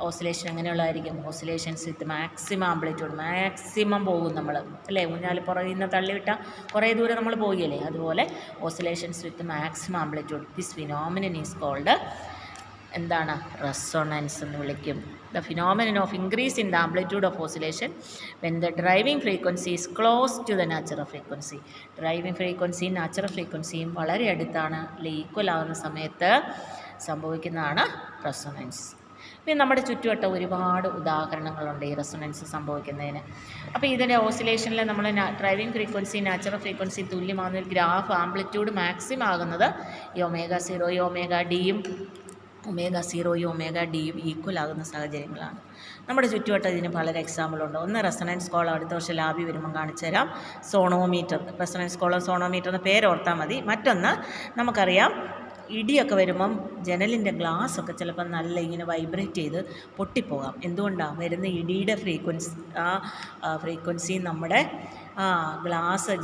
Oscillation എങ്ങനെയുള്ളതായിരിക്കും? Oscillations with maximum amplitude. Maximum പോകും നമ്മൾ അല്ലേ, ഊഞ്ഞാൽ പുറകിൽ നിന്ന് തള്ളിവിട്ടാൽ കുറേ ദൂരം നമ്മൾ പോവുകയല്ലേ, അതുപോലെ oscillations with maximum amplitude. This phenomenon is called എന്താണ്? റെസൊണൻസ് എന്ന് വിളിക്കും. The phenomenon of increase in the amplitude of oscillation when the driving frequency is close to the natural frequency. Driving ഫ്രീക്വൻസിയും നാച്ചുറൽ ഫ്രീക്വൻസിയും വളരെ അടുത്താണ്, ഈക്വൽ ആകുന്ന സമയത്ത് സംഭവിക്കുന്നതാണ് റെസൊണൻസ്. പിന്നെ നമ്മുടെ ചുറ്റുവട്ടം ഒരുപാട് ഉദാഹരണങ്ങളുണ്ട് ഈ റെസൊണൻസ് സംഭവിക്കുന്നതിന്. അപ്പോൾ ഇതിൻ്റെ ഓസിലേഷനിൽ നമ്മൾ ഡ്രൈവിംഗ് ഫ്രീക്വൻസി നാച്ചുറൽ ഫ്രീക്വൻസി തുല്യമാകുന്ന ഒരു ഗ്രാഫ് ആംപ്ലിറ്റ്യൂഡ് മാക്സിമം ആകുന്നത് ഈ ഒമേഗ 0 ഒമേഗ ഡിയും ഒമേഗ ഡിയും ഈക്വൽ ആകുന്ന സാഹചര്യങ്ങളാണ്. നമ്മുടെ ചുറ്റുവട്ടം ഇതിന് പല എക്സാമ്പിളുണ്ട്. ഒന്ന് റെസൊണൻസ് കോളം, അടുത്ത വർഷം ലാബിൽ വരുമ്പം കാണിച്ചു തരാം. സോണോമീറ്റർ, റെസൊണൻസ് കോളം സോണോമീറ്റർ എന്ന് പേരോർത്താൽ മതി. മറ്റൊന്ന് നമുക്കറിയാം, ഇടിയൊക്കെ വരുമ്പം ജനലിൻ്റെ ഗ്ലാസ്സൊക്കെ ചിലപ്പോൾ നല്ല ഇങ്ങനെ വൈബ്രേറ്റ് ചെയ്ത് പൊട്ടിപ്പോകാം. എന്തുകൊണ്ടാണ്? വരുന്ന ഇടിയുടെ ഫ്രീക്വൻസി നമ്മുടെ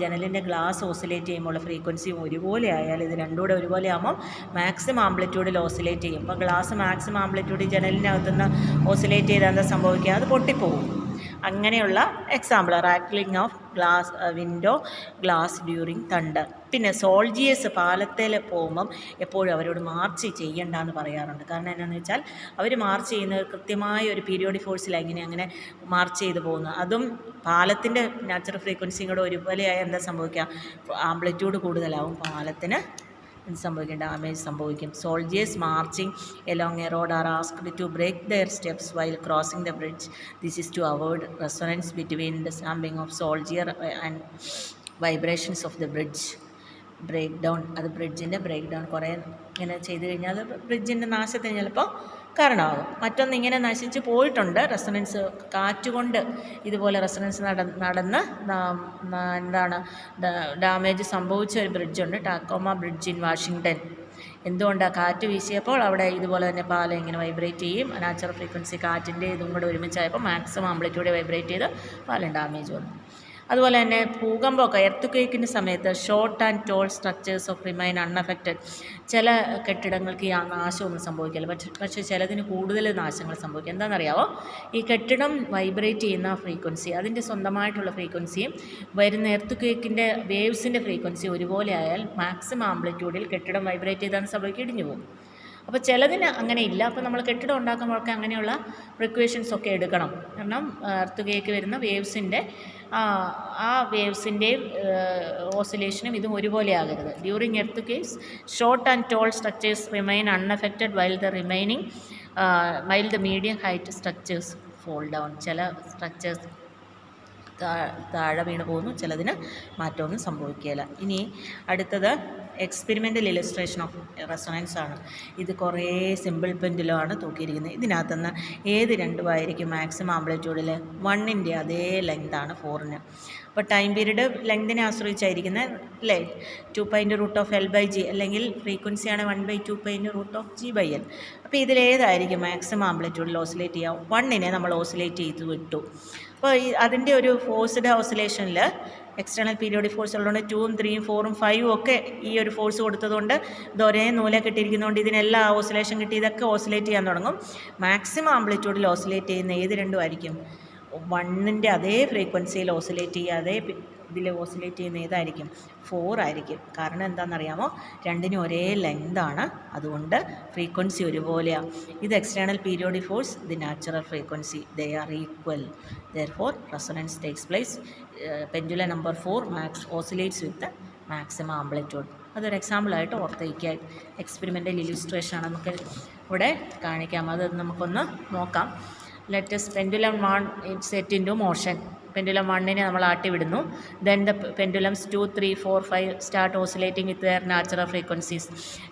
ജനലിൻ്റെ ഗ്ലാസ് ഓസിലേറ്റ് ചെയ്യുമ്പോൾ ഫ്രീക്വൻസിയും ഒരുപോലെ ആയാൽ ഇത് രണ്ടും കൂടെ ഒരുപോലെ ആകുമ്പം മാക്സിമം ആംപ്ലിറ്റ്യൂഡിൽ ഓസിലേറ്റ് ചെയ്യും. അപ്പോൾ ഗ്ലാസ് മാക്സിമം ആംപ്ലിറ്റ്യൂഡിൽ ജനലിനകത്തുനിന്ന് ഓസിലേറ്റ് ചെയ്താൽ എന്താ സംഭവിക്കുക? അത് പൊട്ടിപ്പോകും. അങ്ങനെയുള്ള example rattling of window glass during thunder. പിന്നെ സോൾജിയേഴ്സ് പാലത്തിൽ പോകുമ്പം എപ്പോഴും അവരോട് മാർച്ച് ചെയ്യണ്ടെന്ന് പറയാറുണ്ട്. കാരണം എന്താണെന്ന് വെച്ചാൽ അവർ മാർച്ച് ചെയ്യുന്നത് കൃത്യമായ ഒരു പീരിയോഡിക് ഫോഴ്സിൽ അങ്ങനെ മാർച്ച് ചെയ്ത് പോകുന്നു. അതും പാലത്തിൻ്റെ നാച്ചുറൽ ഫ്രീക്വൻസിയും കൂടെ ഒരുപോലെയായി എന്താ സംഭവിക്കുക? ആംപ്ലിറ്റ്യൂഡ് കൂടുതലാവും, പാലത്തിന് എന്ത് സംഭവിക്കും? ഡാമേജ് സംഭവിക്കും. Soldiers marching along a road are asked to break their steps while crossing the bridge. This is to avoid resonance between the stamping of soldier and vibrations of the bridge. Break down, അത് ബ്രിഡ്ജിൻ്റെ ബ്രേക്ക് ഡൗൺ കുറേ ഇങ്ങനെ ചെയ്ത് കഴിഞ്ഞാൽ അത് ബ്രിഡ്ജിൻ്റെ നാശത്തിന് ചിലപ്പോൾ കാരണമാകും. മറ്റൊന്ന് ഇങ്ങനെ നശിച്ച് പോയിട്ടുണ്ട് റെസൊണൻസ്, കാറ്റുകൊണ്ട് ഇതുപോലെ റെസൊണൻസ് നടന്ന് എന്താണ് ഡാമേജ് സംഭവിച്ച ഒരു ബ്രിഡ്ജുണ്ട്, ടാക്കോമ ബ്രിഡ്ജ് ഇൻ വാഷിങ്ടൺ. എന്തുകൊണ്ടാണ്? കാറ്റ് വീശിയപ്പോൾ അവിടെ ഇതുപോലെ തന്നെ പാലം ഇങ്ങനെ വൈബ്രേറ്റ് ചെയ്യും. നാച്ചുറൽ ഫ്രീക്വൻസി കാറ്റിൻ്റെ ഇതും കൂടെ ഒരുമിച്ചായപ്പോൾ മാക്സിമം ആംപ്ലിറ്റ്യൂഡ് വൈബ്രേറ്റ് ചെയ്ത് പാലം ഡാമേജ് വന്നു. അതുപോലെ തന്നെ ഭൂകമ്പമൊക്കെ എർത്ത് സമയത്ത് short and tall structures of remain unaffected. ചില കെട്ടിടങ്ങൾക്ക് ഈ നാശമൊന്നും സംഭവിക്കില്ല, പക്ഷേ ചിലതിന് കൂടുതൽ നാശങ്ങൾ സംഭവിക്കും. എന്താണെന്നറിയാമോ? ഈ കെട്ടിടം വൈബ്രേറ്റ് ചെയ്യുന്ന ഫ്രീക്വൻസി, അതിൻ്റെ സ്വന്തമായിട്ടുള്ള ഫ്രീക്വൻസിയും വരുന്ന എർത്ത് വേവ്സിൻ്റെ ഫ്രീക്വൻസി ഒരുപോലെ ആയാൽ മാക്സിമം ആംപ്ലിറ്റ്യൂഡിൽ കെട്ടിടം വൈബ്രേറ്റ് ചെയ്താണ് സംഭവിക്കുക, ഇടിഞ്ഞു പോകും. അപ്പോൾ ചിലതിന് അങ്ങനെ ഇല്ല. അപ്പോൾ നമ്മൾ കെട്ടിടം ഉണ്ടാക്കുമ്പോഴൊക്കെ അങ്ങനെയുള്ള പ്രിക്വേഷൻസ് ഒക്കെ എടുക്കണം. കാരണം എർത്ത് കേക്ക് വരുന്ന വേവ്സിൻ്റെ ആ വേവ്സിൻ്റെയും ഓസിലേഷനും ഇതും ഒരുപോലെ ആകരുത്. During earth case short and tall structures remain unaffected while the medium height structures fall down. ചില സ്ട്രക്ചേഴ്സ് താഴെ വീണ് പോകുന്നു, ചിലതിന് മാറ്റമൊന്നും സംഭവിക്കുകയില്ല. ഇനി അടുത്തത് എക്സ്പെരിമെൻ്റൽ ഇലസ്ട്രേഷൻ ഓഫ് റെസൊണൻസ് ആണ്. ഇത് കുറേ സിമ്പിൾ പെൻഡുലമാണ് തൂക്കിയിരിക്കുന്നത്. ഇതിനകത്തുനിന്ന് ഏത് രണ്ടുമായിരിക്കും മാക്സിമം ആംപ്ലിറ്റ്യൂഡിൽ? 1ൻ്റെ അതേ ലെങ്താണ് 4-ന്. അപ്പോൾ ടൈം പീരീഡ് ലെങ്തിനെ ആശ്രയിച്ചായിരിക്കുന്നത് അല്ലേ? 2π√L/G അല്ലെങ്കിൽ ഫ്രീക്വൻസിയാണ് 1/2π√G/L. അപ്പോൾ ഇതിലേതായിരിക്കും മാക്സിമം ആംപ്ലിറ്റ്യൂഡിൽ ഓസിലേറ്റ് ചെയ്യുക? 1നെ നമ്മൾ ഓസിലേറ്റ് ചെയ്ത് വിട്ടു. അപ്പോൾ അതിൻ്റെ ഒരു ഫോഴ്സ്ഡ് ഓസിലേഷനിൽ എക്സ്റ്റേണൽ പീരിയോഡിക് ഫോഴ്സ് ഉള്ളതുകൊണ്ട് 2ഉം 3ഉം 4ഉം 5ഉം ഒക്കെ ഈ ഒരു ഫോഴ്സ് കൊടുത്തതുകൊണ്ട് ഇത് ഒരേ നൂലെ കിട്ടിയിരിക്കുന്നതുകൊണ്ട് ഇതിനെല്ലാം ഓസിലേഷൻ കിട്ടി. ഇതൊക്കെ ഓസിലേറ്റ് ചെയ്യാൻ തുടങ്ങും. മാക്സിമം ആംപ്ലിറ്റ്യൂഡിൽ ഓസിലേറ്റ് ചെയ്യുന്ന ഏത് രണ്ടുമായിരിക്കും? 1ൻ്റെ അതേ ഫ്രീക്വൻസിയിൽ ഓസിലേറ്റ് ചെയ്യുക, അതേ ഇതിൽ ഓസിലേറ്റ് ചെയ്യുന്ന ഏതായിരിക്കും? 4 ആയിരിക്കും. കാരണം എന്താണെന്നറിയാമോ? രണ്ടിനും ഒരേ ലെങ്താണ്, അതുകൊണ്ട് ഫ്രീക്വൻസി ഒരുപോലെയാണ്. ഇത് എക്സ്റ്റേണൽ പീരിയോഡിക് ഫോഴ്സ്, ഇത് natural frequency, they are equal. Therefore resonance takes place. Pendulum number 4 oscillates with maximum amplitude. അതൊരു എക്സാമ്പിളായിട്ട് ഓർത്ത് വയ്ക്കുക. എക്സ്പെരിമെൻ്റൽ ഇല്ലുസ്ട്രേഷൻ ആണ്, നമുക്ക് ഇവിടെ കാണിക്കാം. അത് നമുക്കൊന്ന് നോക്കാം. Let's pendulum 1 set into motion. Pendulum 1നെ നമ്മൾ ആട്ടി വിടുന്നു. Then the pendulums 2, 3, 4, 5 start oscillating with their natural frequencies.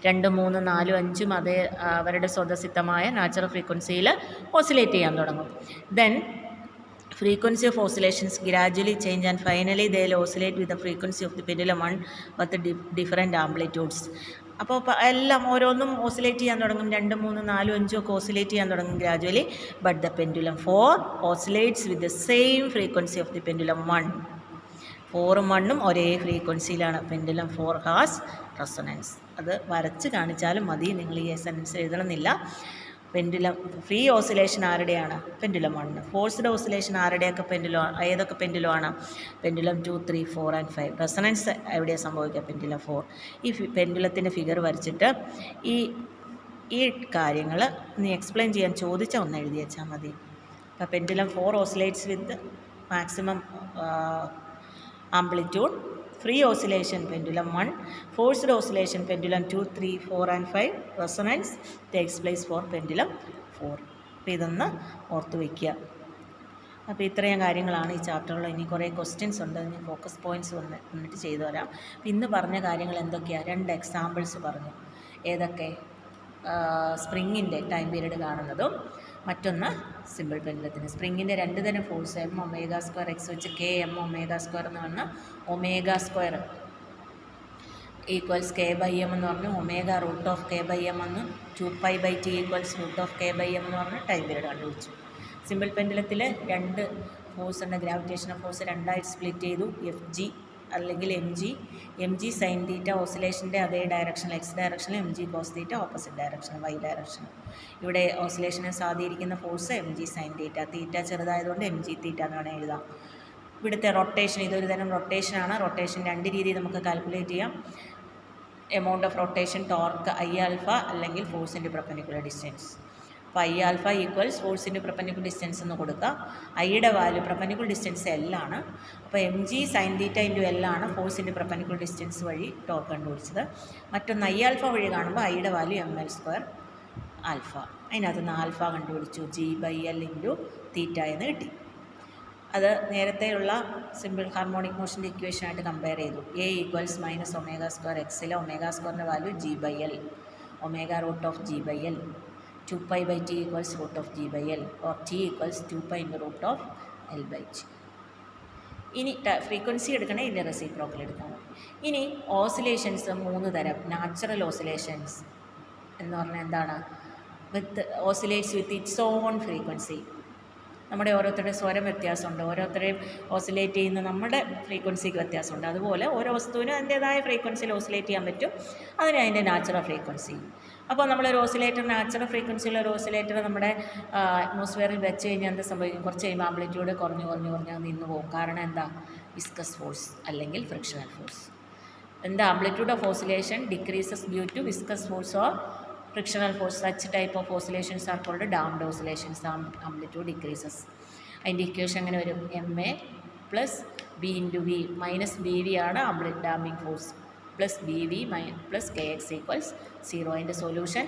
2, 3, 4, 5ഉം അതേ അവരുടെ സ്വതസിദ്ധമായ നാച്ചുറൽ ഫ്രീക്വൻസിയിൽ ഓസിലേറ്റ് ചെയ്യാൻ തുടങ്ങും. Then frequency of oscillations gradually change and finally they will oscillate with the frequency of the pendulum 1 with different amplitudes. അപ്പോൾ എല്ലാം ഓരോന്നും ഓസിലേറ്റ് ചെയ്യാൻ തുടങ്ങും. 2, 3, 4, 5 ഒക്കെ ഓസിലേറ്റ് ചെയ്യാൻ തുടങ്ങും gradually. But the pendulum 4 oscillates with the same frequency of the pendulum 1. 4ഉം 1ഉം ഒരേ ഫ്രീക്വൻസിയിലാണ്. Pendulum 4 has resonance. അത് വരച്ച് കാണിച്ചാലും മതി, നിങ്ങൾ ഈ സെൻറ്റൻസ് എഴുതണമെന്നില്ല. പെൻഡുലം ഫ്രീ ഓസിലേഷൻ ആരുടെയാണ്? പെൻഡുലം 1. ഫോഴ്സ്ഡ് ഓസിലേഷൻ ആരുടെയൊക്കെ ഏതൊക്കെ പെൻഡുലമാണ്? Pendulum 2, 3, 4 and 5. റെസൊണൻസ് എവിടെയാണ് സംഭവിക്കുക? പെൻഡുലം 4. ഈ പെൻഡുലത്തിൻ്റെ ഫിഗർ വരച്ചിട്ട് ഈ കാര്യങ്ങൾ നീ എക്സ്പ്ലെയിൻ ചെയ്യാൻ ചോദിച്ചാൽ ഒന്ന് എഴുതി വെച്ചാൽ മതി. അപ്പോൾ pendulum 4 oscillates with maximum amplitude. Free oscillation pendulum 1, forced oscillation pendulum 2, 3, 4 and 5. Resonance takes place for pendulum 4. അപ്പോൾ ഇതൊന്ന് ഓർത്ത് വയ്ക്കുക. അപ്പോൾ ഇത്രയും കാര്യങ്ങളാണ് ഈ ചാപ്റ്ററിൽ. ഇനി കുറേ ക്വസ്റ്റ്യൻസ് ഉണ്ട്, ഞാൻ ഫോക്കസ് പോയിൻറ്റ്സ് വന്നിട്ട് ചെയ്തു തരാം. ഇന്ന് പറഞ്ഞ കാര്യങ്ങൾ എന്തൊക്കെയാണ്? 2 എക്സാമ്പിൾസ് പറഞ്ഞു. ഏതൊക്കെ? സ്പ്രിങ്ങിൻ്റെ ടൈം പീരീഡ് കാണുന്നതും മറ്റൊന്ന് സിമ്പിൾ പെൻഡുലത്തിന്. സ്പ്രിങ്ങിൻ്റെ 2 തരം ഫോഴ്സ്, m⍵² x വെച്ച് km⍵² എന്ന് പറഞ്ഞാൽ ω² ഈക്വൽസ് k/m എന്ന് പറഞ്ഞു, ω√k/m എന്ന് 2π/t ഈക്വൽസ് √k/m എന്ന് പറഞ്ഞ് ടൈം പീരീഡ് കണ്ടുപിടിച്ചു. സിമ്പിൾ പെൻഡുലത്തിൽ 2 ഫോഴ്സ് ഉണ്ട്. ഗ്രാവിറ്റേഷണൽ ഫോഴ്സ് 2ആയിട്ട് സ്പ്ലിറ്റ് ചെയ്തു. Fg അല്ലെങ്കിൽ mg സൈൻ തീറ്റ ഓസിലേഷൻ്റെ അതേ ഡയറക്ഷൻ എക്സ് ഡയറക്ഷനിൽ, mg cos theta opposite direction Y direction. ഇവിടെ ഓസിലേഷനെ സ്വാധീനിക്കുന്ന force mg sine theta. Theta ചെറുതായതുകൊണ്ട് mg തീറ്റ എന്ന് വേണമെങ്കിൽ എഴുതാം. ഇവിടുത്തെ റൊട്ടേഷൻ, ഇതൊരു തരം റൊട്ടേഷനാണ്. റൊട്ടേഷൻ 2 രീതിയിൽ നമുക്ക് കാൽക്കുലേറ്റ് ചെയ്യാം. Amount of rotation torque Iα അല്ലെങ്കിൽ ഫോഴ്സ് ഇൻറ്റു പെർപെൻഡിക്കുലർ ഡിസ്റ്റൻസ്. അപ്പോൾ Iα equals force into perpendicular distance എന്ന് കൊടുക്കുക. ഐയുടെ വാല്യൂ പെർപെൻഡിക്കുലർ ഡിസ്റ്റൻസ് L ആണ്. അപ്പോൾ mg sine theta into L ആണ് ഫോഴ്സ് ഇൻറ്റു പെർപെൻഡിക്കുലർ ഡിസ്റ്റൻസ് വഴി ടോർക്ക് കണ്ടുപിടിച്ചത്. മറ്റൊന്ന് Iα വഴി കാണുമ്പോൾ ഐയുടെ വാല്യൂ mL² ആൽഫ. അതിനകത്ത് നിന്ന് ആൽഫ കണ്ടുപിടിച്ചു. G/L ഇൻറ്റു തീറ്റ എന്ന് കിട്ടി. അത് നേരത്തെയുള്ള സിമ്പിൾ ഹാർമോണിക് മോഷൻ്റെ ഇക്വേഷനായിട്ട് കമ്പയർ ചെയ്തു. A ഈക്വൽസ് -ω² എക്സിലെ ω²ൻ്റെ value G/L, ω√G/L. 2π/t equals √G/L or t equals 2π × √L/G. ഇനി ഫ്രീക്വൻസി എടുക്കണേ, ഇതിൻ്റെ റെസിപ്രോക്കൽ എടുക്കണം. ഇനി ഓസിലേഷൻസ് 3 തരം. നാച്ചുറൽ ഓസിലേഷൻസ് എന്ന് പറഞ്ഞാൽ എന്താണ്? Oscillates with its on frequency. നമ്മുടെ ഓരോരുത്തരുടെയും സ്വരം വ്യത്യാസമുണ്ട്, ഓരോരുത്തരെയും ഓസിലേറ്റ് ചെയ്യുന്ന നമ്മുടെ ഫ്രീക്വൻസിക്ക് വ്യത്യാസമുണ്ട്. അതുപോലെ ഓരോ വസ്തുവിനും അതിൻ്റേതായ ഫ്രീക്വൻസിയിൽ ഓസിലേറ്റ് ചെയ്യാൻ പറ്റും. അതിൻ്റെ നാച്ചുറൽ ഫ്രീക്വൻസി. അപ്പോൾ നമ്മളൊരു ഓസിലേറ്റർ, നാച്ചുറൽ ഫ്രീക്വൻസിയുള്ള ഒരു ഓസിലേറ്റർ നമ്മുടെ അറ്റ്മോസ്ഫിയറിൽ വെച്ച് കഴിഞ്ഞാൽ എന്ത് സംഭവിക്കും? കുറച്ച് കഴിയുമ്പോൾ ആംപ്ലിറ്റ്യൂഡ് കുറഞ്ഞ് നിന്ന് പോകും. കാരണം എന്താ? വിസ്കസ് ഫോഴ്സ് അല്ലെങ്കിൽ ഫ്രിക്ഷണൽ ഫോഴ്സ്. എന്താ? Amplitude of oscillation decreases due to viscous force or frictional force. Such type of oscillations are called damped oscillations. Amplitude decreases. അതിൻ്റെ ഇക്വേഷൻ അങ്ങനെ വരും MA plus B into V minus B V ആണ് damping force plus B V plus K X equals 0. അതിൻ്റെ സൊല്യൂഷൻ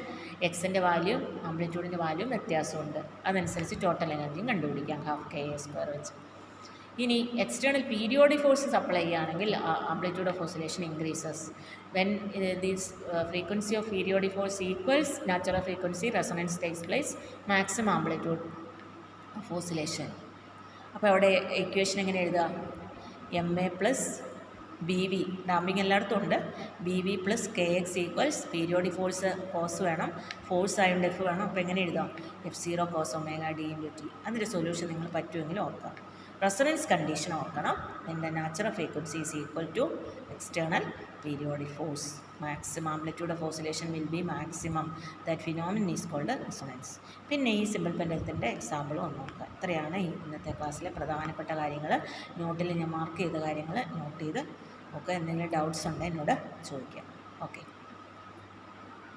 എക്സിൻ്റെ വാല്യൂ ആംപ്ലിറ്റ്യൂഡിൻ്റെ വാല്യൂ വ്യത്യാസമുണ്ട്. അതനുസരിച്ച് ടോട്ടൽ എനർജിയും കണ്ടുപിടിക്കാം ഹാഫ് കെ എ സ്ക്വയർ വെച്ച്. ഇനി എക്സ്റ്റേണൽ പീരിയോഡിക് ഫോഴ്സസ് അപ്ലൈ ചെയ്യുകയാണെങ്കിൽ amplitude of oscillation increases when these frequency of periodic force equals natural frequency resonance takes place maximum amplitude of oscillation. അപ്പോൾ അവിടെ ഇക്വേഷൻ എങ്ങനെ എഴുതുക? MA plus B V damping എല്ലായിടത്തും ഉണ്ട്. B V plus K X equals periodic force cos വേണം, ഫോഴ്സ് ആയതുകൊണ്ട് എഫ് വേണം. അപ്പോൾ എങ്ങനെ എഴുതാം? F0 cos omega D into T. അതിൻ്റെ സൊല്യൂഷൻ നിങ്ങൾ പറ്റുമെങ്കിൽ ഓർക്കാം. റെസൊണൻസ് കണ്ടീഷൻ ഓർക്കണം. എൻ്റെ natural frequency is equal to external periodic force. Maximum amplitude of oscillation will be maximum. That phenomenon is called resonance. പിന്നെ ഈ സിമ്പിൾ പെൻഡലത്തിൻ്റെ എക്സാമ്പിളും ഒന്ന് നോക്കാം. ഇത്രയാണ് ഇന്നത്തെ ക്ലാസ്സിലെ പ്രധാനപ്പെട്ട കാര്യങ്ങൾ. നോട്ടിൽ ഞാൻ മാർക്ക് ചെയ്ത കാര്യങ്ങൾ നോട്ട് ചെയ്ത് ഒക്കെ എന്തെങ്കിലും ഡൗട്ട്സ് ഉണ്ടെങ്കിൽ എന്നോട് ചോദിക്കാം. ഓക്കെ.